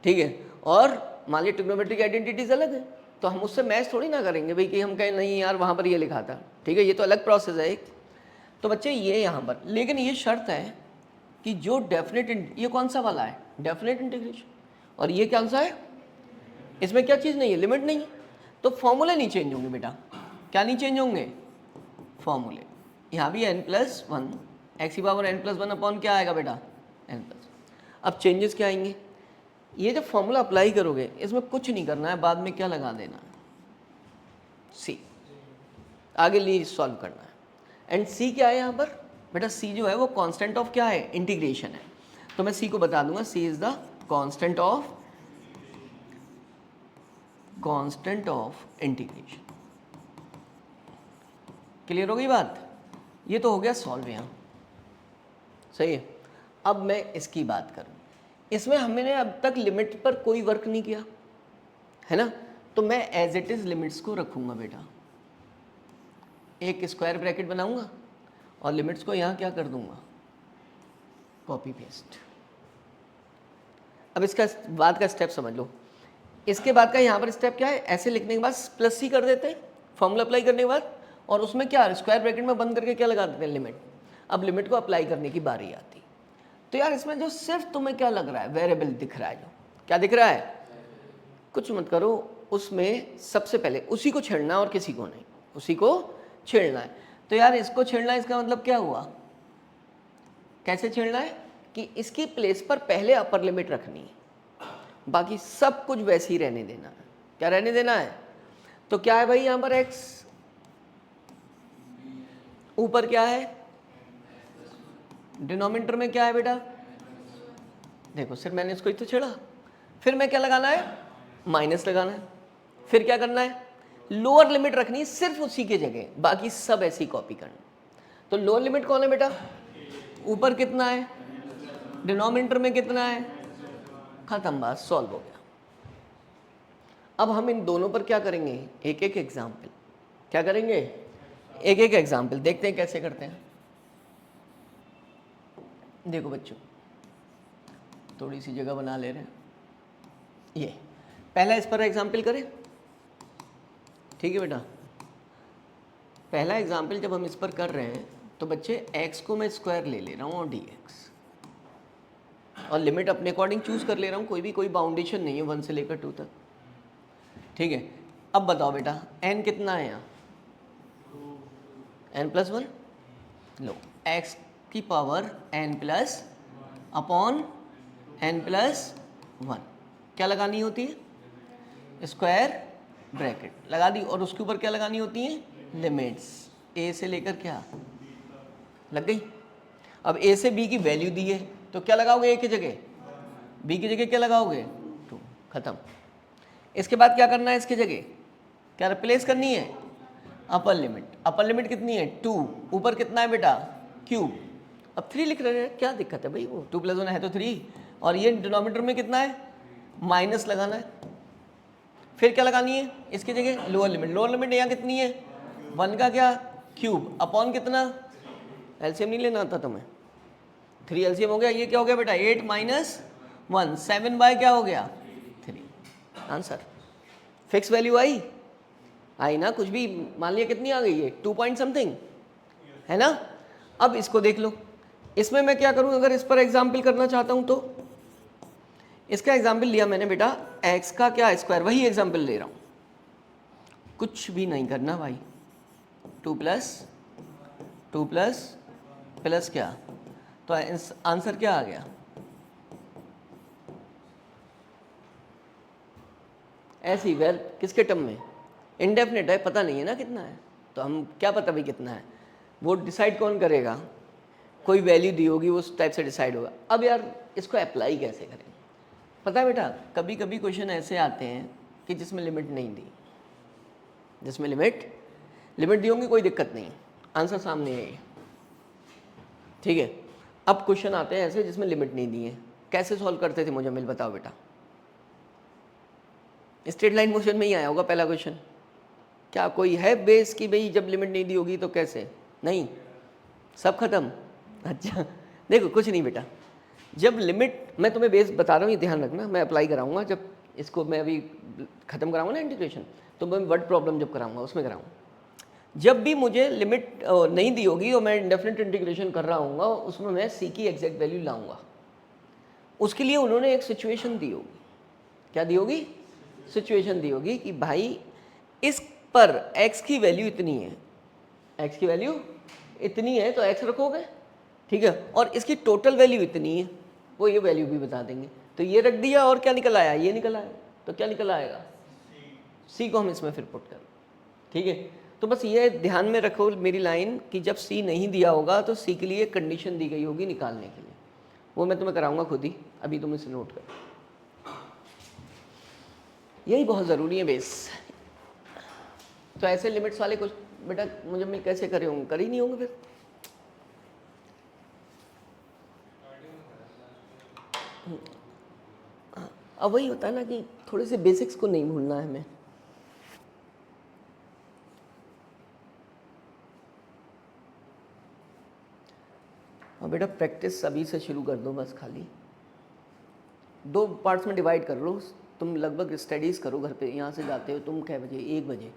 A: ठीक है, और मान लिया ट्रिग्नोमेट्री की आइडेंटिटीज अलग है, तो हम उससे मैच थोड़ी ना करेंगे भाई कि हम कहें नहीं यार वहाँ पर ये लिखा था। ठीक है, ये तो अलग प्रोसेस है एक। तो बच्चे ये यहाँ पर, लेकिन ये शर्त है कि जो डेफिनेट, ये कौन सा वाला है, डेफिनेट इंटीग्रेशन, और ये कौन सा है, इसमें क्या चीज़ नहीं है, लिमिट नहीं है, तो फॉर्मूले नहीं चेंज होंगे बेटा। क्या नहीं चेंज होंगे, फॉर्मूले। यहाँ भी n+1 x⁻n+1 अपॉन क्या आएगा बेटा, n+। अब चेंजेस क्या आएंगे, ये जब फॉर्मूला अप्लाई करोगे इसमें कुछ नहीं करना है, बाद में क्या लगा देना है, c, आगे लिए सॉल्व करना है। एंड c क्या है यहाँ पर बेटा, c जो है वो कांस्टेंट ऑफ क्या है, इंटीग्रेशन है। तो मैं c को बता दूंगा, c is the constant of integration. Clear हो गई बात, ये तो हो गया सॉल्व यहाँ, सही है। अब मैं इसकी बात करूँ, इसमें हमने अब तक लिमिट पर कोई वर्क नहीं किया है ना, तो मैं एज इट इज लिमिट्स को रखूंगा बेटा, एक स्क्वायर ब्रैकेट बनाऊंगा और लिमिट्स को यहाँ क्या कर दूंगा, कॉपी पेस्ट। अब इसका बाद का स्टेप समझ लो, इसके बाद का यहाँ पर स्टेप क्या है, ऐसे लिखने के बाद प्लस सी कर देते हैं फॉर्मूला अप्लाई करने के बाद, और उसमें क्या स्क्वायर ब्रैकेट में बंद करके क्या लगा देते हैं, लिमिट। अब लिमिट को अप्लाई करने की बारी आती। तो यार इसमें जो सिर्फ तुम्हें क्या लग रहा है, वेरिएबल दिख रहा है, जो क्या दिख रहा है, कुछ मत करो, उसमें सबसे पहले उसी को छेड़ना और किसी को नहीं, उसी को छेड़ना है। तो यार इसको छेड़ना है, इसका मतलब क्या हुआ, कैसे छेड़ना है कि इसकी प्लेस पर पहले अपर लिमिट रखनी है, बाकी सब कुछ वैसे ही रहने देना है। क्या रहने देना है, तो क्या है भाई यहाँ पर x, ऊपर क्या है, डिनोमिनेटर में क्या है बेटा, देखो सिर्फ मैंने इसको ही तो छेड़ा, फिर मैं क्या लगाना है, माइनस लगाना है, फिर क्या करना है, लोअर लिमिट रखनी है सिर्फ उसी की जगह, बाकी सब ऐसी कॉपी करना। तो लोअर लिमिट कौन है बेटा, ऊपर कितना है, डिनोमिनेटर में कितना है, खत्म, बात सॉल्व हो गया। अब हम इन दोनों पर क्या करेंगे, एक एक एग्जाम्पल, क्या करेंगे, एक एक एग्जाम्पल देखते हैं कैसे करते हैं। देखो बच्चों, थोड़ी सी जगह बना ले रहे हैं, ये पहला इस पर एग्जाम्पल करें, ठीक है बेटा। पहला एग्जाम्पल जब हम इस पर कर रहे हैं तो बच्चे x को मैं स्क्वायर ले ले रहा हूँ और dx, और लिमिट अपने अकॉर्डिंग चूज कर ले रहा हूँ, कोई बाउंडेशन नहीं है 1 से लेकर 2 तक, ठीक है। अब बताओ बेटा n कितना है यहाँ, n+1, लो x की पावर n+ अपॉन n+1, क्या लगानी होती है, स्क्वायर ब्रैकेट लगा दी, और उसके ऊपर क्या लगानी होती है, लिमिट्स, a से लेकर क्या लग गई। अब a से b की वैल्यू दी है तो क्या लगाओगे, a की जगह, b की जगह क्या लगाओगे, 2, खत्म। इसके बाद क्या करना है, इसकी जगह क्या रिप्लेस करनी है, अपर लिमिट। अपर लिमिट कितनी है, 2, ऊपर कितना है बेटा, क्यूब। अब 3 लिख रहे हैं, क्या दिक्कत है भाई, वो 2+1 है तो 3, और ये डिनोमिनेटर में कितना है, माइनस लगाना है। फिर क्या लगानी है इसकी जगह, लोअर लिमिट। लोअर लिमिट यहाँ कितनी है, 1 का क्या, क्यूब, अपॉन कितना, एलसीएम नहीं लेना आता तुम्हें, 3 एलसीएम हो गया, ये क्या हो गया बेटा, 8 - 1, 7 बाय क्या हो गया, 3। आंसर फिक्स वैल्यू आई ना, कुछ भी मान लिया, कितनी आ गई है, 2 पॉइंट समथिंग है ना। अब इसको देख लो, इसमें मैं क्या करूं, अगर इस पर एग्जाम्पल करना चाहता हूं तो इसका एग्जाम्पल लिया मैंने बेटा, x का क्या स्क्वायर, वही एग्जाम्पल ले रहा हूं, कुछ भी नहीं करना भाई, 2 प्लस क्या, तो आंसर क्या आ गया, ऐसे ही वेल किसके टर्म में, इंडेफिनिट है, पता नहीं है ना कितना है, तो हम क्या पता भाई कितना है, वो डिसाइड कौन करेगा, कोई वैल्यू दी होगी उस टाइप से डिसाइड होगा। अब यार इसको अप्लाई कैसे करें, पता है बेटा, कभी कभी क्वेश्चन ऐसे आते हैं कि जिसमें लिमिट नहीं दी, जिसमें लिमिट दी होंगी कोई दिक्कत नहीं, आंसर सामने है, ठीक है। अब क्वेश्चन आते हैं ऐसे जिसमें लिमिट नहीं दी है, कैसे सॉल्व करते थे मुझे बताओ बेटा, स्ट्रेट लाइन मोशन में ही आया होगा पहला क्वेश्चन, क्या कोई है बेस कि भाई जब लिमिट नहीं दी होगी तो कैसे, नहीं, सब खत्म। अच्छा देखो कुछ नहीं बेटा, जब लिमिट, मैं तुम्हें बेस बता रहा हूँ, ये ध्यान रखना, मैं अप्लाई कराऊंगा जब इसको मैं अभी ख़त्म कराऊंगा ना इंटीग्रेशन, तो मैं वर्ड प्रॉब्लम जब कराऊंगा उसमें कराऊंगा। जब भी मुझे लिमिट नहीं दी होगी और मैं इंडेफिनिट इंटीग्रेशन कर रहा हूँगा, उसमें मैं सी की एग्जैक्ट वैल्यू लाऊंगा। उसके लिए उन्होंने एक सिचुएशन दी होगी। क्या दी होगी? सिचुएशन दी होगी कि भाई इस पर x की वैल्यू इतनी है, x की वैल्यू इतनी है तो x रखोगे, ठीक है, और इसकी टोटल वैल्यू इतनी है, वो ये वैल्यू भी बता देंगे। तो ये रख दिया और क्या निकल आया? ये निकल आया। तो क्या निकल आएगा? सी को हम इसमें फिर पुट कर, ठीक है। तो बस ये ध्यान में रखो मेरी लाइन कि जब सी नहीं दिया होगा तो सी के लिए कंडीशन दी गई होगी निकालने के लिए, वो मैं तुम्हें कराऊंगा खुद ही, अभी तुम इसे नोट करो। यही बहुत ज़रूरी है बेस। तो ऐसे लिमिट्स वाले कुछ बेटा मुझे मैं कैसे करे होंगे? कर ही नहीं होंगे फिर। अब वही होता है ना कि थोड़े से बेसिक्स को नहीं भूलना है हमें। और बेटा प्रैक्टिस अभी से शुरू कर दो, बस खाली 2 पार्ट्स में डिवाइड कर लो। तुम लगभग स्टडीज़ करो घर पे, यहाँ से जाते हो तुम कै बजे? 1 बजे,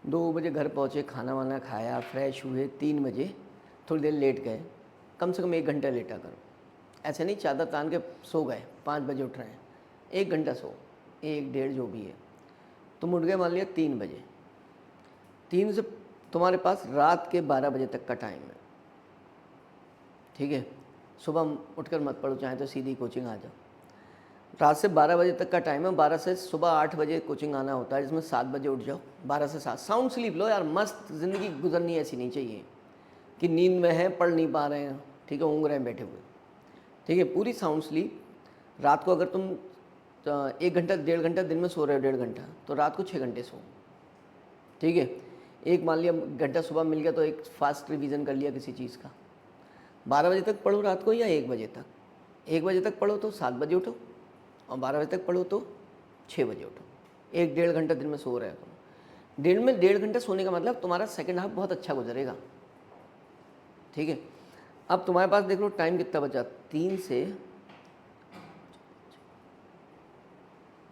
A: 2 बजे घर पहुँचे, खाना वाना खाया, फ्रेश हुए, 3 बजे थोड़ी देर लेट गए, कम से कम 1 घंटा लेटा करो। ऐसे नहीं चादर तान के सो गए, 5 बजे उठ रहे हैं, 1 घंटा सो, 1-1.5 जो भी है। तुम उठ गए मान लिया 3 बजे, 3 से तुम्हारे पास रात के 12 बजे तक का टाइम है, ठीक है। सुबह उठकर मत पढ़ो, चाहे तो सीधी कोचिंग आ जाओ। रात से 12 बजे तक का टाइम है, 12 से सुबह 8 बजे कोचिंग आना होता है, जिसमें 7 बजे उठ जाओ। 12 से 7 साउंड स्लीप लो यार, मस्त ज़िंदगी गुजरनी ऐसी नहीं चाहिए कि नींद में है, पढ़ नहीं पा रहे हैं, ठीक है, ऊँघ रहे हैं बैठे हुए, ठीक है। पूरी साउंड स्लीप। रात को अगर तुम 1 घंटा 1.5 घंटा दिन में सो रहे हो, 1.5 घंटा, तो रात को 6 घंटे सो, ठीक है। एक मान लिया घंटा सुबह मिल गया तो एक फास्ट रिवीजन कर लिया किसी चीज़ का। 12 बजे तक पढ़ो रात को या 1 बजे तक। 1 बजे तक पढ़ो तो 7 बजे उठो, और 12 बजे तक पढ़ो तो 6 बजे उठो। 1-1.5 घंटा दिन में सो रहे हो तुम। दिन में 1.5 घंटा सोने का मतलब तुम्हारा सेकंड हाफ बहुत अच्छा गुजरेगा, ठीक है। अब तुम्हारे पास देख लो टाइम कितना बचा, 3 से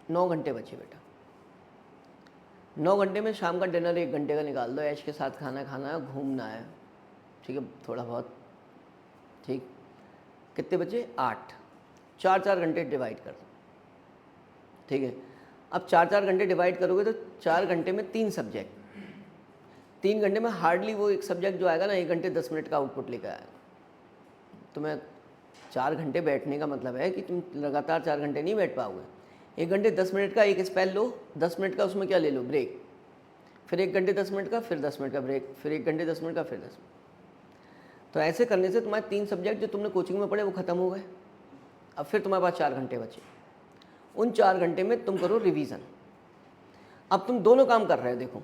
A: 9 घंटे बचे बेटा। 9 घंटे में शाम का डिनर 1 घंटे का निकाल दो, ऐश के साथ खाना खाना है, घूमना है, ठीक है, थोड़ा बहुत, ठीक। कितने बचे? 8। 4-4 घंटे डिवाइड कर दो, ठीक है। अब 4-4 घंटे डिवाइड करोगे तो 4 घंटे में 3 सब्जेक्ट, 3 घंटे में हार्डली वो एक सब्जेक्ट जो आएगा ना 1 घंटे 10 मिनट का आउटपुट लेकर आएगा। तुम्हें 4 घंटे बैठने का मतलब है कि तुम लगातार 4 घंटे नहीं बैठ पाओगे। 1 घंटे 10 मिनट का एक स्पेल लो, 10 मिनट का उसमें क्या ले लो? ब्रेक, फिर 1 घंटे 10 मिनट का, फिर 10 मिनट का ब्रेक, फिर 1 घंटे 10 मिनट का, फिर 10 मिनट। तो ऐसे करने से तुम्हारे 3 सब्जेक्ट जो तुमने कोचिंग में पढ़े वो ख़त्म हो गए। अब फिर तुम्हारे पास 4 घंटे बचे। उन 4 घंटे में तुम करो रिवीजन। अब तुम दोनों काम कर रहे हो, देखो,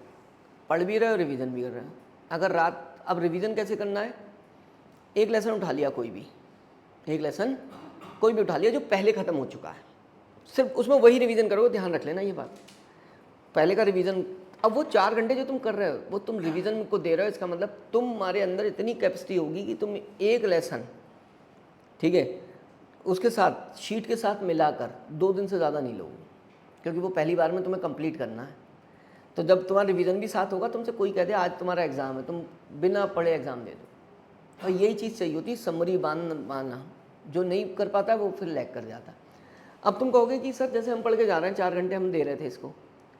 A: पढ़ भी रहे हो, रिवीजन भी कर रहे हो। अगर रात, अब रिवीजन कैसे करना है? एक लेसन उठा लिया, कोई भी एक लेसन कोई भी उठा लिया जो पहले ख़त्म हो चुका है, सिर्फ उसमें वही रिवीजन करोगे। ध्यान रख लेना ये बात, पहले का रिवीजन। अब वो 4 घंटे जो तुम कर रहे हो वो तुम रिवीजन को दे रहे हो, इसका मतलब तुम्हारे अंदर इतनी कैपेसिटी होगी कि तुम एक लेसन, ठीक है, उसके साथ शीट के साथ मिलाकर 2 दिन से ज़्यादा नहीं लोगे, क्योंकि वो पहली बार में तुम्हें कंप्लीट करना है। तो जब तुम्हारा रिवीजन भी साथ होगा, तुमसे कोई कह दे आज तुम्हारा एग्ज़ाम है, तुम बिना पढ़े एग्ज़ाम दे दो। और यही चीज़ चाहिए होती है, समरी बांधना। जो नहीं कर पाता वो फिर लैग कर जाता। अब तुम कहोगे कि सर जैसे हम पढ़ के जा रहे हैं, 4 घंटे हम दे रहे थे इसको,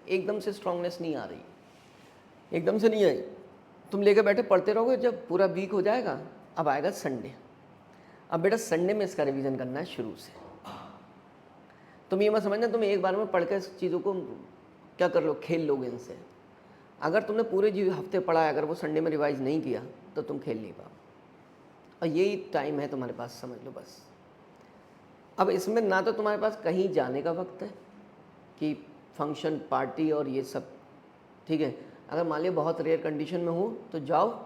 A: एकदम से स्ट्रांगनेस नहीं आ रही, एकदम से नहीं आई। तुम लेके बैठे पढ़ते रहोगे, जब पूरा वीक हो जाएगा, अब आएगा संडे। अब बेटा संडे में इसका रिवीजन करना है शुरू से। तुम ये मत समझना तुम एक बार में पढ़ के इस चीज़ों को क्या कर लो, खेल लोगे इनसे। अगर तुमने पूरे हफ्ते पढ़ा है, अगर वो संडे में रिवाइज नहीं किया तो तुम खेल नहीं पाओ। और यही टाइम है तुम्हारे पास, समझ लो बस। अब इसमें ना तो तुम्हारे पास कहीं जाने का वक्त है कि फंक्शन पार्टी और ये सब, ठीक है। अगर मान लिया बहुत रेयर कंडीशन में हो तो जाओ,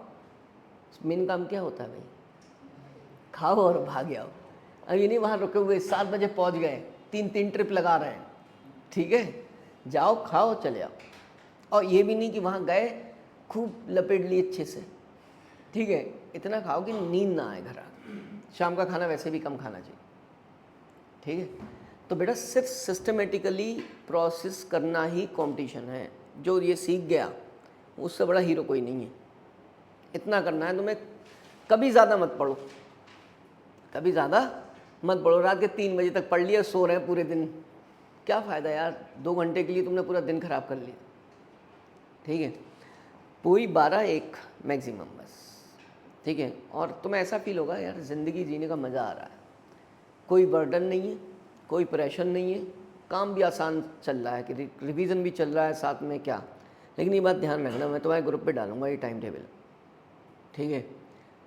A: मेन काम क्या होता है भाई? खाओ और भाग आओ। अब ये नहीं वहाँ रुके हुए 7 बजे पहुँच गए, 3 ट्रिप लगा रहे हैं, ठीक है। जाओ, खाओ, चले आओ। और ये भी नहीं कि वहाँ गए खूब लपेट लिए अच्छे से, ठीक है, इतना खाओ कि नींद ना आए घर आ। शाम का खाना वैसे भी कम खाना चाहिए, ठीक है। तो बेटा सिर्फ सिस्टमेटिकली प्रोसेस करना ही कंपटीशन है। जो ये सीख गया उससे बड़ा हीरो कोई नहीं है। इतना करना है तुम्हें, कभी ज़्यादा मत पढ़ो, कभी ज़्यादा मत पढ़ो। रात के 3 बजे तक पढ़ लिया, सो रहे हैं पूरे दिन, क्या फ़ायदा यार, 2 घंटे के लिए तुमने पूरा दिन ख़राब कर लिया। ठीक है, पूरी 12-1 मैक्सिमम बस। ठीक है, और तुम्हें ऐसा फील होगा यार ज़िंदगी जीने का मज़ा आ रहा है, कोई बर्डन नहीं है, कोई प्रेशर नहीं है, काम भी आसान चल रहा है कि रिवीजन भी चल रहा है साथ में क्या। लेकिन ये बात ध्यान रखना, मैं तुम्हारे ग्रुप पे डालूंगा ये टाइम टेबल। ठीक है,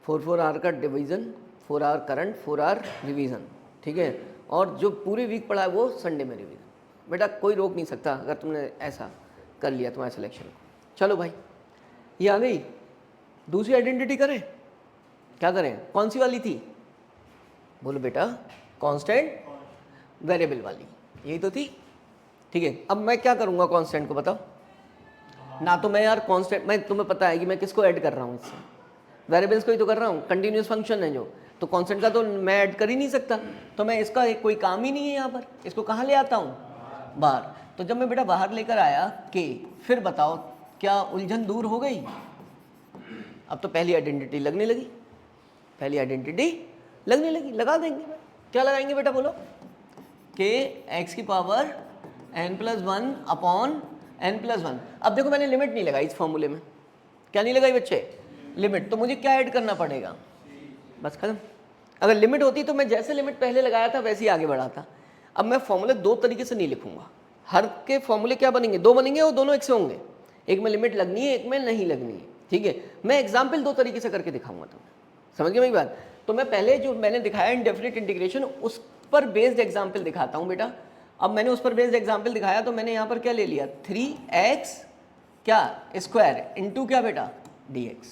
A: 4 आवर का division, 4 hour current, 4 hour revision. ठीक है, और जो पूरे वीक पढ़ा है वो संडे में रिवीजन। बेटा कोई रोक नहीं सकता अगर तुमने ऐसा कर लिया तुम्हारे सिलेक्शन को। चलो भाई, ये आ गई। दूसरी आइडेंटिटी करें, क्या करें, कौन सी वाली थी, बोलो बेटा, कांस्टेंट वेरिएबल वाली, यही तो थी। ठीक है, अब मैं क्या करूँगा कांस्टेंट को, बताओ ना। तो मैं यार कांस्टेंट, मैं तुम्हें पता है कि मैं किसको ऐड कर रहा हूँ, इससे वेरिएबल्स को ही तो कर रहा हूँ, कंटिन्यूस फंक्शन है जो, तो कांस्टेंट का तो मैं ऐड कर ही नहीं सकता, तो मैं इसका कोई काम ही नहीं है यहाँ पर। इसको कहाँ ले आता हूँ, बाहर। तो जब मैं बेटा बाहर लेकर आया के, फिर बताओ क्या उलझन दूर हो गई। अब तो पहली आइडेंटिटी लगने लगी, पहली आइडेंटिटी लगने लगी, लगा देंगे। क्या लगाएंगे बेटा, बोलो, के एक्स की पावर n+1 अपॉन n+1। अब देखो मैंने लिमिट नहीं लगाई इस फॉर्मूले में, क्या नहीं लगाई बच्चे, लिमिट। तो मुझे क्या ऐड करना पड़ेगा, बस खत्म। अगर लिमिट होती तो मैं जैसे लिमिट पहले लगाया था वैसे ही आगे बढ़ाता। अब मैं फॉर्मूले 2 तरीके से नहीं लिखूंगा, हर के फॉर्मूले क्या बनेंगे, 2 बनेंगे, और दोनों एक से होंगे। एक में लिमिट लगनी है, एक में नहीं लगनी है। ठीक है, मैं एग्जाम्पल 2 तरीके से करके दिखाऊंगा तुम्हें, समझ गए मेरी बात। तो मैं पहले जो मैंने दिखाया इंडेफिनिट इंटीग्रेशन, उस पर बेस्ड एग्जाम्पल दिखाता हूँ बेटा। अब मैंने उस पर बेस्ड एग्जाम्पल दिखाया तो मैंने यहाँ पर क्या ले लिया, 3x क्या स्क्वायर इंटू क्या बेटा dx।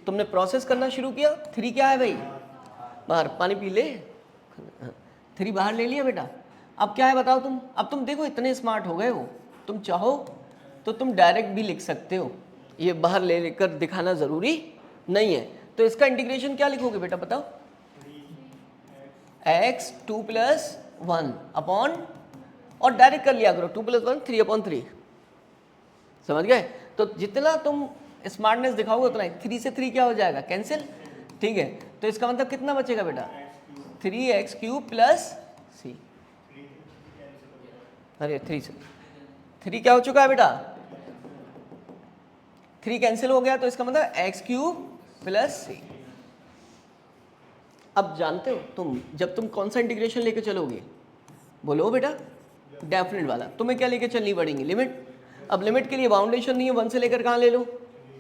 A: तुमने प्रोसेस करना शुरू किया, 3 क्या है भाई, बाहर, पानी पी ले, 3 बाहर ले लिया बेटा। अब क्या है बताओ तुम, अब तुम देखो इतने स्मार्ट हो गए हो, तुम चाहो तो तुम डायरेक्ट भी लिख सकते हो, ये बाहर ले लेकर दिखाना ज़रूरी नहीं है। तो इसका इंटीग्रेशन क्या लिखोगे बेटा बताओ, x 2+1 अपॉन, और डायरेक्ट कर लिया करो, 2+1 3/3, समझ गए। तो जितना तुम स्मार्टनेस दिखाओगे उतना ही, 3 से 3 क्या हो जाएगा, कैंसिल। ठीक है, तो इसका मतलब कितना बचेगा बेटा, 3x³ प्लस c। अरे 3 से 3 क्या हो चुका है बेटा, 3 कैंसिल हो गया, तो इसका मतलब x³ प्लस c। अब जानते हो तुम, जब तुम कौन सा इंटीग्रेशन लेके चलोगे, बोलो बेटा, डेफिनेट वाला। तुम्हें क्या लेके चलनी पड़ेगी, लिमिट। अब लिमिट के लिए बाउंडेशन नहीं है, 1 से लेकर कहाँ ले लो,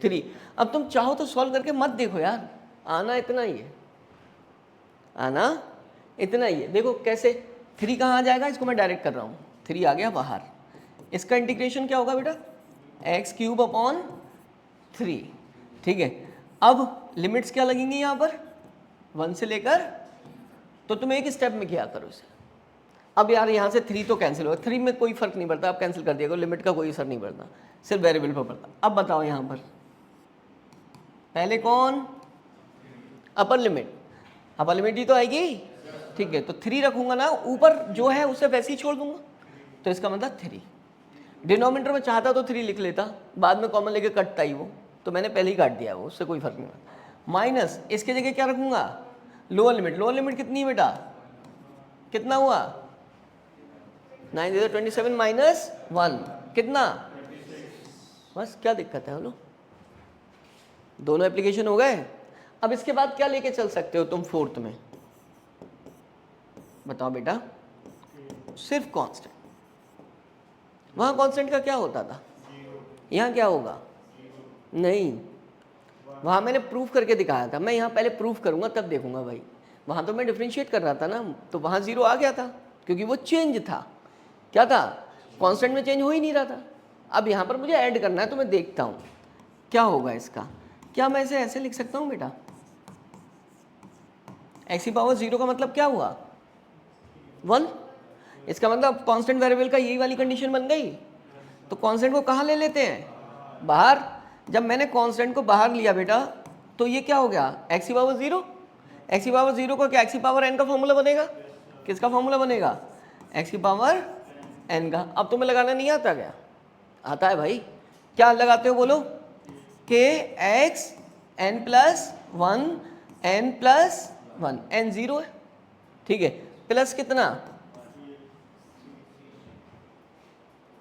A: 3। अब तुम चाहो तो सॉल्व करके मत देखो यार, आना इतना ही है, आना इतना ही है। देखो कैसे, 3 कहाँ आ जाएगा, इसको मैं डायरेक्ट कर रहा हूँ, 3 आ गया बाहर। इसका इंटीग्रेशन क्या होगा बेटा, x³ अपॉन 3। ठीक है, अब लिमिट्स क्या लगेंगी यहाँ पर, 1 से लेकर, तो तुम एक स्टेप में किया करो इसे। अब यार यहाँ से 3 तो कैंसिल होगा, 3 में कोई फर्क नहीं पड़ता, आप कैंसिल कर दिया करो, लिमिट का कोई असर नहीं पड़ता, सिर्फ वेरिएबल पर पड़ता। अब बताओ यहाँ पर पहले कौन, अपर लिमिट, अपर लिमिट ही तो आएगी। ठीक है, तो 3 रखूंगा ना, ऊपर जो है उसे वैसे ही छोड़ दूंगा, तो इसका मतलब 3। डिनोमिनेटर में चाहता तो 3 लिख लेता, बाद में कॉमन लेके कटता ही वो, तो मैंने पहले ही काट दिया वो, उससे कोई फर्क नहीं पड़ता। माइनस, इसके जगह क्या रखूंगा, लोअर लिमिट। लोअर लिमिट कितनी है बेटा, कितना हुआ, 9 27 माइनस 1 कितना, बस क्या दिक्कत है, बोलो, दोनों एप्लीकेशन हो गए। अब इसके बाद क्या लेके चल सकते हो तुम 4th में, बताओ बेटा, सिर्फ कांस्टेंट। वहां कांस्टेंट का क्या होता था, यहाँ क्या होगा, नहीं, वहां मैंने प्रूफ करके दिखाया था, मैं यहाँ पहले प्रूफ करूंगा तब देखूंगा भाई। वहां तो मैं डिफरेंशिएट कर रहा था ना, तो वहां 0 आ गया था क्योंकि वो चेंज था, क्या था, कांस्टेंट में चेंज हो ही नहीं रहा था। अब यहाँ पर मुझे ऐड करना है, तो मैं देखता हूँ क्या होगा इसका। क्या मैं इसे ऐसे लिख सकता हूँ बेटा, x⁻0 का मतलब क्या हुआ, 1। इसका मतलब कांस्टेंट वेरिएबल का यही वाली कंडीशन बन गई। तो कांस्टेंट को कहाँ ले लेते हैं, बाहर। जब मैंने कांस्टेंट को बाहर लिया बेटा, तो ये क्या हो गया, x⁻0। x⁻0 का क्या, x⁻n का फॉर्मूला बनेगा, किसका फॉर्मूला बनेगा, x⁻n का। अब तुम्हें लगाना नहीं आता क्या, आता है भाई, क्या लगाते हो बोलो, के x n plus one n plus one, n zero है, ठीक है, प्लस कितना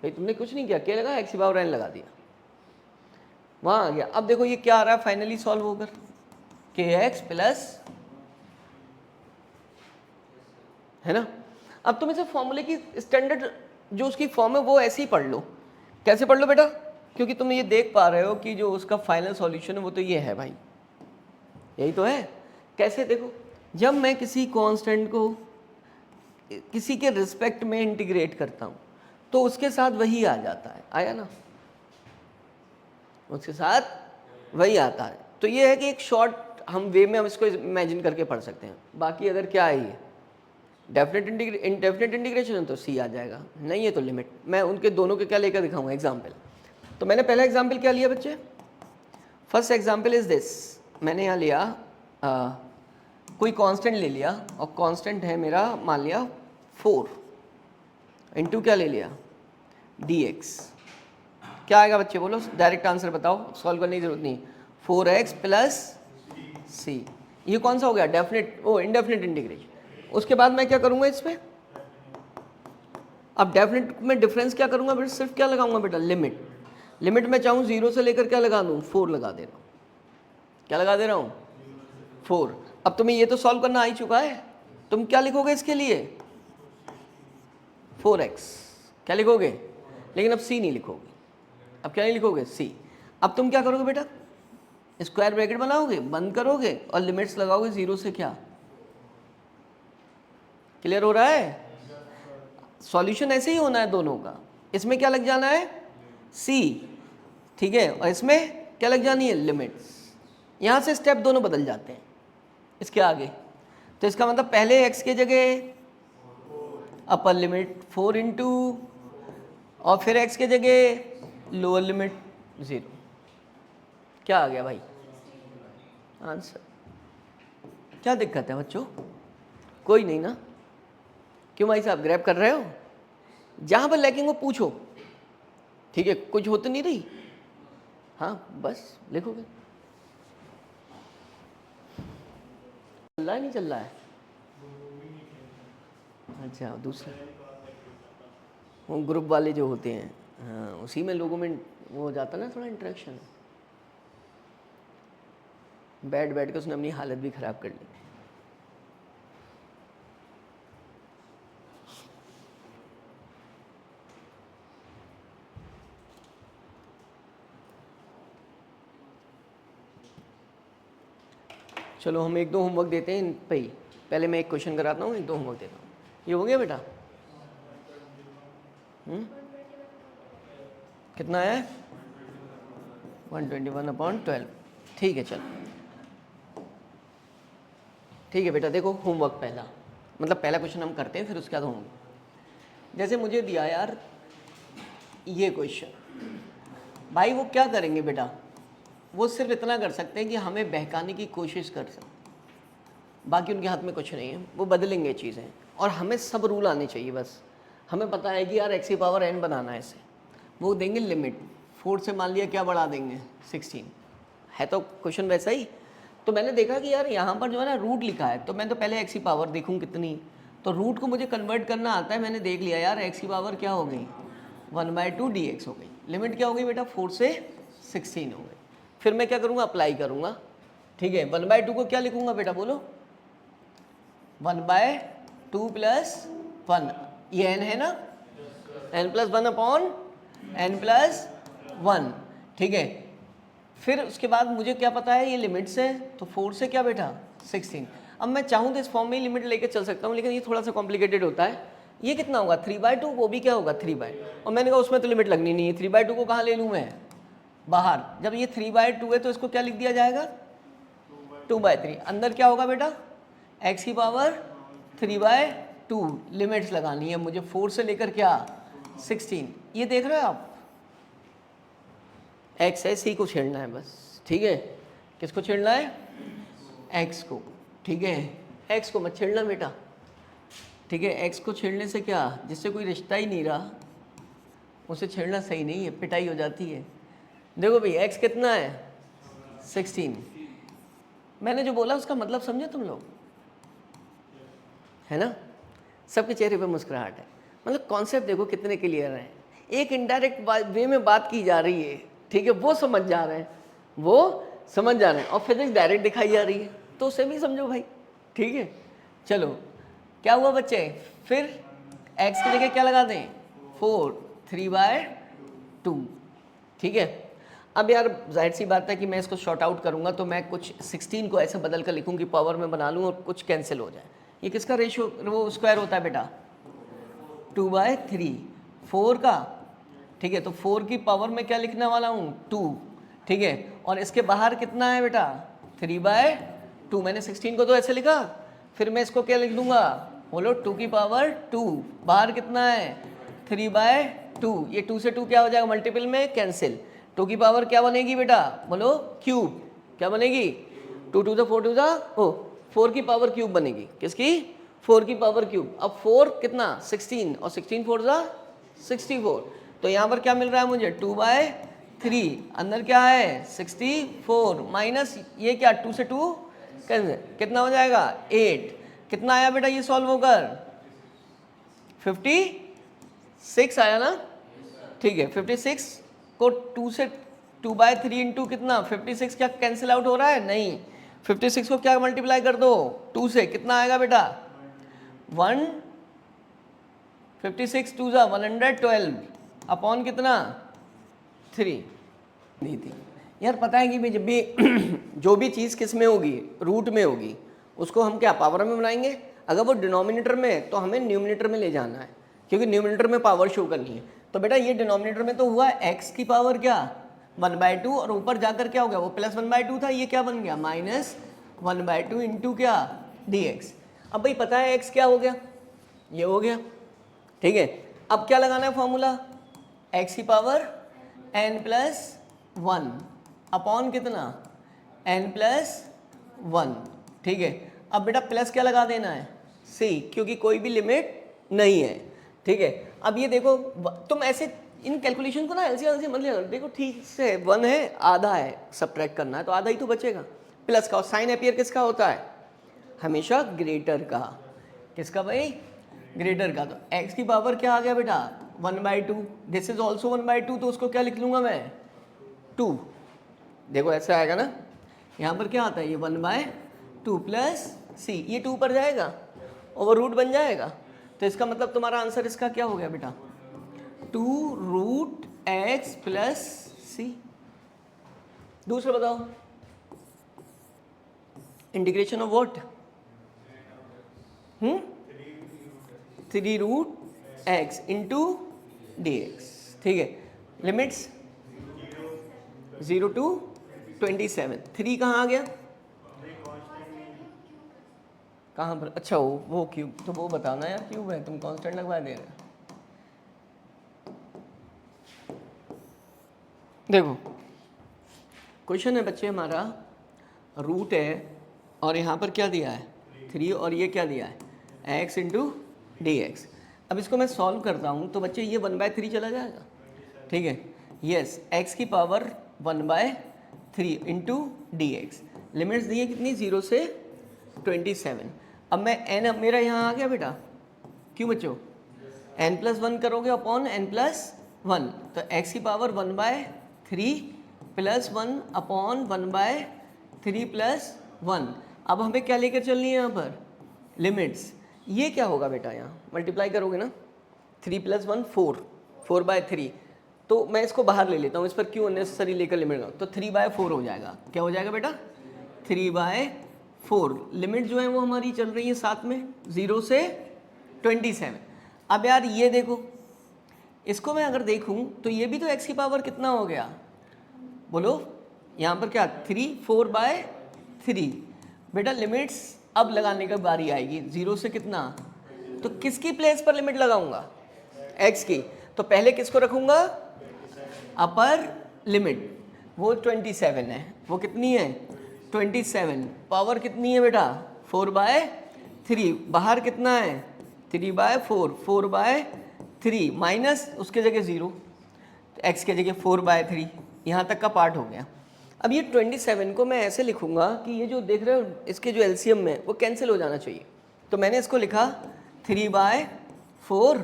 A: भाई तुमने कुछ नहीं किया, क्या लगा एक्स पावर एन लगा दिया, वहां आ गया। अब देखो ये क्या आ रहा है फाइनली सॉल्व होकर, के एक्स प्लस, है ना। अब तुम इसे फॉर्मूले की स्टैंडर्ड जो उसकी फॉर्म है वो ऐसे ही पढ़ लो। कैसे पढ़ लो बेटा, क्योंकि तुम ये देख पा रहे हो कि जो उसका फाइनल सॉल्यूशन है वो तो ये है भाई, यही तो है। कैसे देखो, जब मैं किसी कांस्टेंट को किसी के रिस्पेक्ट में इंटीग्रेट करता हूं तो उसके साथ वही आ जाता है, आया ना, उसके साथ वही आता है। तो ये है कि एक शॉर्ट हम वे में हम इसको इमेजिन करके पढ़ सकते हैं। बाकी अगर क्या है ये डेफिनेट इंटीग्रेशन है तो सी आ जाएगा, नहीं है तो लिमिट। मैं उनके दोनों के क्या लेकर दिखाऊंगा एग्जाम्पल। तो मैंने पहला एग्जाम्पल क्या लिया बच्चे, फर्स्ट एग्जाम्पल इज दिस, मैंने यहाँ लिया कोई कांस्टेंट ले लिया और कांस्टेंट है मेरा मान लिया 4 इंटू क्या ले लिया dx, क्या आएगा बच्चे बोलो, डायरेक्ट आंसर बताओ, सॉल्व करने की जरूरत नहीं। 4x प्लस सी, ये कौन सा हो गया डेफिनेट, ओ इनडेफिनेट इंटीग्रेशन। उसके बाद मैं क्या करूंगा इस पे, अब डेफिनेट में डिफरेंस क्या करूंगा बेटा, सिर्फ क्या लगाऊंगा बेटा लिमिट। लिमिट में चाहूँ 0 से लेकर क्या लगा दूँ 4 लगा दे रहा हूँ, क्या लगा दे रहा हूँ 4। अब तुम्हें ये तो सॉल्व करना आ ही चुका है, तुम क्या लिखोगे इसके लिए 4x, क्या लिखोगे, लेकिन अब c नहीं लिखोगे, अब क्या नहीं लिखोगे c। अब तुम क्या करोगे बेटा, स्क्वायर ब्रैकेट बनाओगे, बंद करोगे और लिमिट्स लगाओगे 0 से क्या, क्लियर हो रहा है। सॉल्यूशन ऐसे ही होना है दोनों का, इसमें क्या लग जाना है c, ठीक है, और इसमें क्या लग जानी है लिमिट्स। यहां से स्टेप दोनों बदल जाते हैं इसके आगे। तो इसका मतलब पहले x के जगह अपर लिमिट 4 इंटू और फिर x के जगह लोअर लिमिट 0, क्या आ गया भाई आंसर। क्या दिक्कत है बच्चों, कोई नहीं ना, क्यों भाई साहब ग्रैब कर रहे हो, जहां पर लैकिंग वो पूछो, ठीक है, कुछ हो तो नहीं रही, हाँ बस लिखोगे। चल रहा है नहीं चल रहा है, अच्छा दूसरा वो ग्रुप वाले जो होते हैं, हाँ उसी में लोगों में वो हो जाता ना थोड़ा इंटरेक्शन, बैठ बैठ के उसने अपनी हालत भी ख़राब कर ली। चलो हम एक दो होमवर्क देते हैं इन पे ही, पहले मैं एक क्वेश्चन कराता हूँ, एक दो होमवर्क देता हूँ। ये हो गया बेटा, कितना है 121/12, ठीक है चल, ठीक है बेटा। देखो होमवर्क पहला, मतलब पहला क्वेश्चन हम करते हैं फिर उसके बाद होमवर्क। जैसे मुझे दिया यार ये क्वेश्चन, भाई वो क्या करेंगे बेटा, वो सिर्फ इतना कर सकते हैं कि हमें बहकाने की कोशिश कर सकते, बाकी उनके हाथ में कुछ नहीं है, वो बदलेंगे चीज़ें। और हमें सब रूल आने चाहिए, बस हमें पता है कि यार x की पावर n बनाना है इसे, वो देंगे लिमिट 4 से मान लिया क्या बढ़ा देंगे 16, है तो क्वेश्चन वैसा ही। तो मैंने देखा कि यार यहाँ पर जो है ना रूट लिखा है, तो मैं तो पहले x की पावर देखूँ कितनी, तो रूट को मुझे कन्वर्ट करना आता है। मैंने देख लिया यार x की पावर क्या हो गई 1/2 dx हो गई, लिमिट क्या हो गई बेटा 4 से 16 हो गई। फिर मैं क्या करूँगा अप्लाई करूँगा, ठीक है, 1/2 को क्या लिखूँगा बेटा बोलो 1/2 प्लस 1, ये n है ना, n प्लस 1/n+1, ठीक है। फिर उसके बाद मुझे क्या पता है ये लिमिट्स है, तो 4 से क्या बेटा 16। अब मैं चाहूँ तो इस फॉर्म में ही लिमिट लेके चल सकता हूँ, लेकिन ये थोड़ा सा कॉम्प्लिकेटेड होता है। ये कितना होगा 3/2, वो भी क्या होगा 3/, और मैंने कहा उसमें तो लिमिट लगनी नहीं है, 3/2 को कहाँ ले लूँ मैं बाहर। जब ये 3/2 है तो इसको क्या लिख दिया जाएगा 2/3, अंदर क्या होगा बेटा x की पावर 3/2, लिमिट्स लगानी है मुझे 4 से लेकर क्या 16। ये देख रहे हो आप, x है, c को छेड़ना है बस, ठीक है, किसको छेड़ना है x को, ठीक है, x को मत छेड़ना बेटा, ठीक है। x को छेड़ने से क्या, जिससे कोई रिश्ता ही नहीं रहा उसे छेड़ना सही नहीं है, पिटाई हो जाती है। देखो भाई x कितना है 16। मैंने जो बोला उसका मतलब समझे तुम लोग, है ना? सबके चेहरे पे मुस्कुराहट है। मतलब कॉन्सेप्ट देखो कितने क्लियर हैं। एक इनडायरेक्ट वे में बात की जा रही है, ठीक है, वो समझ जा रहे हैं, वो समझ जा रहे हैं, और फिजिक्स डायरेक्ट दिखाई जा रही है, तो उसे भी समझो भाई, ठीक है। चलो क्या हुआ बच्चे, फिर x की जगह क्या लगा दें, 4, 3/2, ठीक है। अब यार जाहिर सी बात है कि मैं इसको शॉर्ट आउट करूंगा तो मैं कुछ 16 को ऐसे बदल कर लिखूँ कि पावर में बना लूँ और कुछ कैंसिल हो जाए। ये किसका रेशियो, वो स्क्वायर होता है बेटा, 2/3, 4 का, ठीक है। तो 4 की पावर में क्या लिखने वाला हूँ, 2, ठीक है। और इसके बाहर कितना है बेटा, 3/2। मैंने 16 को तो ऐसे लिखा, फिर मैं इसको क्या लिख दूंगा, बोलो 2 की पावर 2, बाहर कितना है 3/2, ये 2 से 2 क्या हो जाएगा मल्टीपल में कैंसिल, 2 की पावर क्या बनेगी बेटा, बोलो क्यूब, क्या बनेगी, 2 2 4 2 4 की पावर क्यूब बनेगी, किसकी, 4 की पावर क्यूब। अब 4 कितना 16 और 16 4 64, तो यहाँ पर क्या मिल रहा है मुझे 2/3, अंदर क्या है 64 माइनस ये क्या 2 से 2 कैंसिल, कितना हो जाएगा 8, कितना आया बेटा ये सॉल्व होकर 56 आया ना, ठीक है। 56 को 2 से 2/3 इंटू कितना 56, क्या कैंसिल आउट हो रहा है, नहीं, 56 को क्या मल्टीप्लाई कर दो 2 से, कितना आएगा बेटा 1, 56 2 जा 112 अपॉन कितना 3 नहीं थी यार। पता है कि जब भी जो भी चीज़ किस में होगी, रूट में होगी, उसको हम क्या पावर में बनाएंगे। अगर वो डिनोमिनेटर में है तो हमें न्यूमिनेटर में ले जाना है, क्योंकि न्यूमिनेटर में पावर शो करनी है। तो बेटा ये डिनोमिनेटर में तो हुआ x की पावर क्या 1/2, और ऊपर जाकर क्या हो गया, वो प्लस 1/2 था, ये क्या बन गया -1/2 इंटू क्या dx। अब भाई पता है x क्या हो गया, ये हो गया, ठीक है। अब क्या लगाना है फॉर्मूला, x की पावर n+1 अपॉन कितना n+1, ठीक है। अब बेटा प्लस क्या लगा देना है c, क्योंकि कोई भी लिमिट नहीं है, ठीक है। अब ये देखो तुम ऐसे इन कैलकुलेशन को ना एलसीएम मत लेना, देखो ठीक से 1 है, आधा है, सब्ट्रैक्ट करना है तो आधा ही तो बचेगा प्लस का। और साइन अपियर किसका होता है, हमेशा ग्रेटर का, किसका भाई, ग्रेटर का। तो x की पावर क्या आ गया बेटा 1/2, दिस इज ऑल्सो 1/2, तो उसको क्या लिख लूंगा मैं 2, देखो ऐसे आएगा ना, यहाँ पर क्या आता है ये 1/2 प्लस c, ये 2 पर जाएगा ओवर रूट बन जाएगा। तो इसका मतलब तुम्हारा आंसर इसका क्या हो गया बेटा 2√x प्लस c। दूसरा बताओ, integration of what, 3√x into dx, ठीक है। लिमिट्स 0 to 27, 3 कहाँ आ गया, कहाँ पर, अच्छा वो क्यूब, तो वो बताना यार क्यूब है, तुम कांस्टेंट लगवा दे रहे। देखो क्वेश्चन है बच्चे हमारा, रूट है और यहाँ पर क्या दिया है 3, और ये क्या दिया है x इंटू dx। अब इसको मैं सॉल्व करता हूँ तो बच्चे ये 1/3 चला जाएगा, ठीक है। यस, x की पावर 1/3 इंटू dx, लिमिट्स दी है कितनी 0 से 27। अब मैं n, अब मेरा यहाँ आ गया बेटा, क्यों बच्चों n+1 करोगे अपॉन n+1, तो x की पावर 1/3 प्लस 1 अपॉन 1/3 प्लस 1। अब हमें क्या लेकर चलनी है यहाँ पर लिमिट्स, ये क्या होगा बेटा, यहाँ मल्टीप्लाई करोगे ना 3 + 1 4, 4/3, तो मैं इसको बाहर ले लेता हूँ, इस पर क्यों अननेसेसरी लेकर लिमिट, तो 3/4 हो जाएगा, क्या हो जाएगा बेटा 3/4। लिमिट जो है वो हमारी चल रही है साथ में 0 से 27। अब यार ये देखो, इसको मैं अगर देखूं तो ये भी तो x की पावर कितना हो गया, बोलो यहाँ पर क्या 3 4/3। बेटा लिमिट्स अब लगाने का बारी आएगी 0 से कितना, तो किसकी प्लेस पर लिमिट लगाऊंगा x की, तो पहले किसको रखूंगा अपर लिमिट, वो 27 है, वो कितनी है 27, पावर कितनी है बेटा 4/3, बाहर कितना है 3/4, 4/3 माइनस उसके जगह 0, तो x के जगह 4/3, यहाँ तक का पार्ट हो गया। अब ये 27 को मैं ऐसे लिखूंगा कि ये जो देख रहे हो इसके जो एलसीएम में वो कैंसिल हो जाना चाहिए। तो मैंने इसको लिखा 3/4,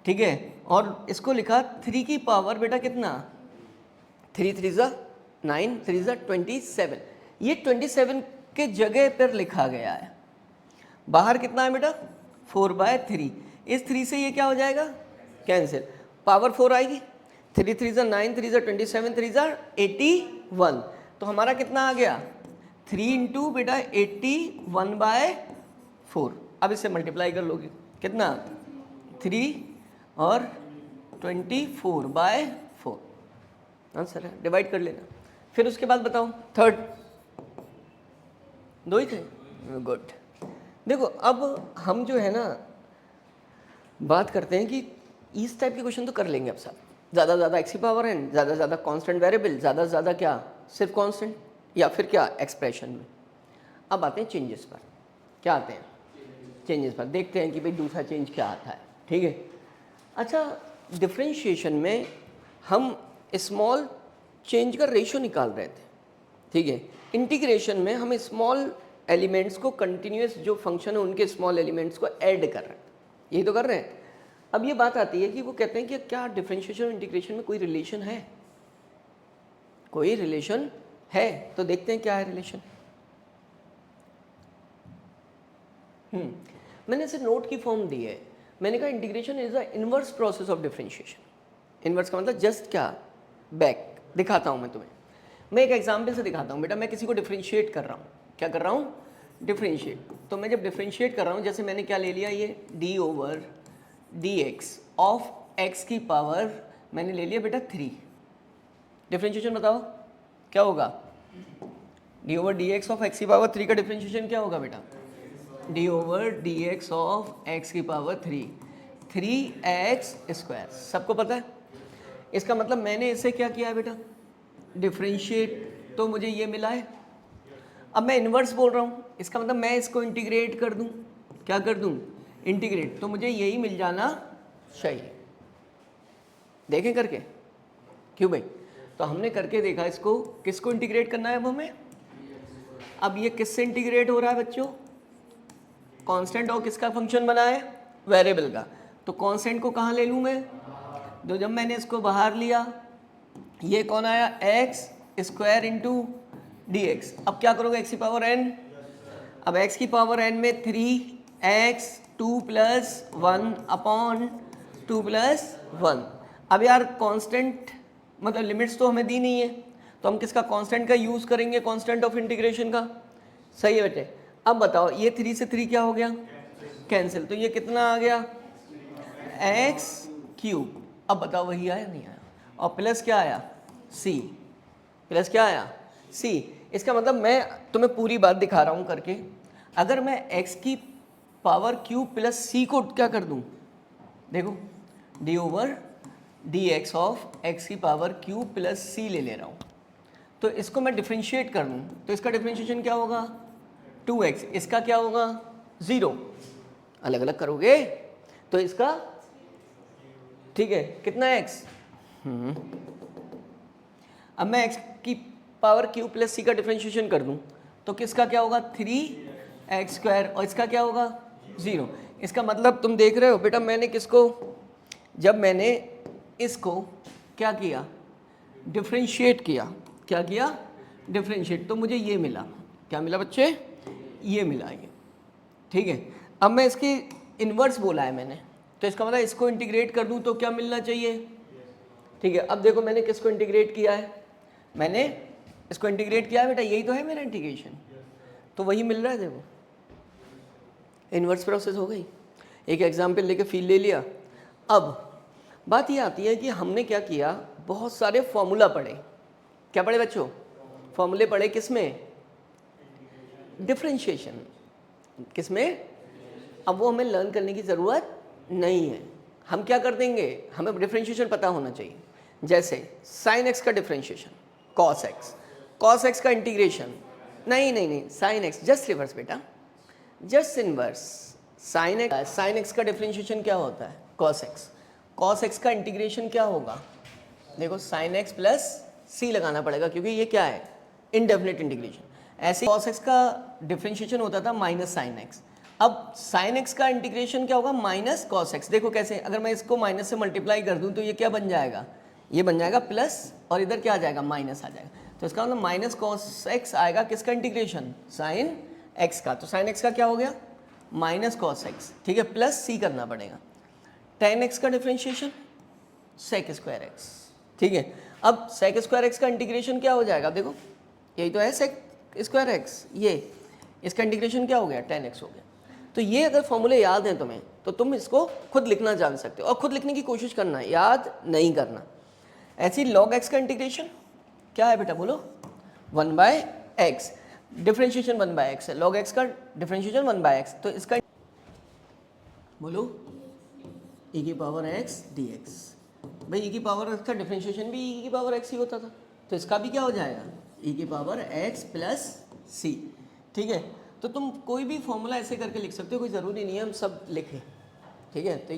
A: ठीक है, और इसको लिखा 3 की पावर बेटा कितना, 3 3 ज़ा 9, 3 ज़ा 27। ये 27 के जगह पर लिखा गया है। बाहर कितना है बेटा 4/3, इस 3 से ये क्या हो जाएगा कैंसिल, पावर 4 आएगी, 3 3 ज़ा 9, 3 ज़ा 27, 3 ज़ा 81। तो हमारा कितना आ गया 3 इंटू बेटा 81/4। अब इससे मल्टीप्लाई कर लोगे कितना 3 और 24/4 आंसर है, डिवाइड कर लेना। फिर उसके बाद बताओ थर्ड, दो ही थे, गुड। देखो अब हम जो है ना बात करते हैं कि इस टाइप के क्वेश्चन तो कर लेंगे अब सब, ज़्यादा से ज़्यादा एक्स की पावर n, ज़्यादा से ज़्यादा कांस्टेंट वेरिएबल, ज़्यादा से ज़्यादा क्या सिर्फ कांस्टेंट, या फिर क्या एक्सप्रेशन में। अब आते हैं चेंजेस पर, क्या आते हैं चेंजेस पर, देखते हैं कि भाई दूसरा चेंज क्या आता है, ठीक है। अच्छा डिफरेंशिएशन में हम स्मॉल चेंज का रेशियो निकाल रहे थे, ठीक है। इंटीग्रेशन में हम स्मॉल एलिमेंट्स को कंटिन्यूस जो फंक्शन है उनके स्मॉल एलिमेंट्स को ऐड कर रहे हैं, यही तो कर रहे हैं। अब ये बात आती है कि वो कहते हैं कि क्या डिफरेंशिएशन और इंटीग्रेशन में कोई रिलेशन है, कोई रिलेशन है, तो देखते हैं क्या है रिलेशन। मैंने इसे नोट की फॉर्म दी है, मैंने कहा integration is the inverse process of differentiation. Inverse का मतलब जस्ट क्या बैक। दिखाता हूं मैं तुम्हें, मैं एक एग्जांपल से दिखाता हूं बेटा। मैं किसी को डिफरेंशिएट कर रहा हूं, क्या कर रहा हूं डिफरेंशिएट। तो मैं जब डिफरेंशिएट कर रहा हूं, जैसे मैंने क्या ले लिया, ये d/dx ऑफ x की पावर मैंने ले लिया बेटा 3। डिफरेंशिएशन बताओ क्या होगा, d/dx ऑफ x की पावर 3 का डिफरेंशिएशन क्या होगा बेटा, d/dx ऑफ x की पावर 3x²। सबको पता है। इसका मतलब मैंने इसे क्या किया है बेटा डिफरेंशिएट, तो मुझे ये मिला है। अब मैं इन्वर्स बोल रहा हूँ, इसका मतलब मैं इसको इंटीग्रेट कर दूँ, क्या कर दूँ इंटीग्रेट, तो मुझे यही मिल जाना चाहिए। देखें करके, क्यों भाई, तो हमने करके देखा इसको, किसको इंटीग्रेट करना है अब हमें। अब ये किससे इंटीग्रेट हो रहा है बच्चों, कांस्टेंट और किसका फंक्शन बना है वेरिएबल का। तो कांस्टेंट को कहाँ ले लूँ मैं, तो जब मैंने इसको बाहर लिया ये कौन आया x² इंटू dx। अब क्या करोगे x की पावर n, अब x की पावर n में 3x 2+1 अपॉन 2+1। अब यार कांस्टेंट मतलब लिमिट्स तो हमें दी नहीं है, तो हम किसका कांस्टेंट का यूज़ करेंगे, कांस्टेंट ऑफ इंटीग्रेशन का। सही है बेटे। अब बताओ ये 3 से 3 क्या हो गया कैंसिल, तो ये कितना आ गया x³। अब बताओ वही आया नहीं आया, और प्लस क्या आया c, प्लस क्या आया c। इसका मतलब मैं तुम्हें पूरी बात दिखा रहा हूँ करके। अगर मैं x की पावर q प्लस c को क्या कर दूँ, देखो d/dx ऑफ x की पावर q प्लस c ले रहा हूँ, तो इसको मैं डिफरेंशिएट कर दूँ, तो इसका डिफरेंशिएशन क्या होगा 2x, इसका क्या होगा 0। अलग अलग करोगे तो इसका ठीक है कितना x। अब मैं x की पावर q प्लस c का डिफरेंशिएशन कर दूं तो किसका क्या होगा 3x², और इसका क्या होगा 0। इसका मतलब तुम देख रहे हो बेटा, मैंने किसको, जब मैंने इसको क्या किया डिफरेंशिएट किया, क्या किया डिफरेंशिएट, तो मुझे ये मिला, क्या मिला बच्चे, ये मिला ये, ठीक है। अब मैं इसकी इन्वर्स बोला है मैंने, तो इसका मतलब इसको इंटीग्रेट कर दूं तो क्या मिलना चाहिए, ठीक है। अब देखो मैंने किसको इंटीग्रेट किया है, मैंने इसको इंटीग्रेट किया है बेटा, यही तो है मेरा इंटीग्रेशन, तो वही मिल रहा है। देखो इन्वर्स प्रोसेस हो गई। एक एग्जाम्पल लेके फील ले लिया। अब बात ये आती है कि हमने क्या किया, बहुत सारे फॉर्मूला पढ़े। क्या पढ़े बच्चों, फॉर्मूले पढ़े किसमें, डिफरेंशिएशन, किसमें। अब वो हमें लर्न करने की ज़रूरत नहीं है, हम क्या कर देंगे, हमें डिफरेंशिएशन पता होना चाहिए। जैसे साइन एक्स का differentiation cos x, cos x का इंटीग्रेशन, नहीं साइन एक्स जस्ट रिवर्स बेटा, जस्ट इनवर्स। साइन एक्स का डिफरेंशिएशन क्या होता है कॉस एक्स, कॉस एक्स का इंटीग्रेशन क्या होगा, देखो साइन एक्स प्लस सी लगाना पड़ेगा क्योंकि ये क्या है इनडेफिनेट इंटीग्रेशन। ऐसे cos x का डिफरेंशिएशन होता था माइनस साइन एक्स। अब साइन एक्स का इंटीग्रेशन क्या होगा, माइनस कॉस एक्स। देखो कैसे, अगर मैं इसको माइनस से मल्टीप्लाई कर दूं तो ये क्या बन जाएगा, ये बन जाएगा प्लस, और इधर क्या आ जाएगा, माइनस आ जाएगा। तो इसका मतलब माइनस कॉस एक्स आएगा किसका इंटीग्रेशन, साइन एक्स का। तो साइन एक्स का क्या हो गया, माइनस कॉस एक्स, ठीक है, प्लस सी करना पड़ेगा। टेन एक्स का डिफरेंशिएशन सेक स्क्वायर एक्स, ठीक है। अब सेक स्क्वायर एक्स का इंटीग्रेशन क्या हो जाएगा, देखो यही तो है सेक स्क्वायर एक्स, ये इसका इंटीग्रेशन क्या हो गया, टेन एक्स हो गया। तो ये अगर फॉर्मूले याद हैं तुम्हें तो तुम इसको खुद लिखना जान सकते हो, और खुद लिखने की कोशिश करना, याद नहीं करना। ऐसे ही लॉग एक्स का इंटीग्रेशन क्या है बेटा, बोलो, 1/x, डिफरेंशिएशन 1/x है, लॉग एक्स का डिफरेंशिएशन 1/x, तो इसका बोलो e की पावर x dx। भाई e की पावर x का डिफरेंशिएशन भी e की पावर x ही होता था, तो इसका भी क्या हो जाएगा, e की पावर x प्लस c, ठीक है। तो तुम कोई भी फॉर्मूला ऐसे करके लिख सकते हो, कोई ज़रूरी नहीं है हम सब लिखें, ठीक है। तो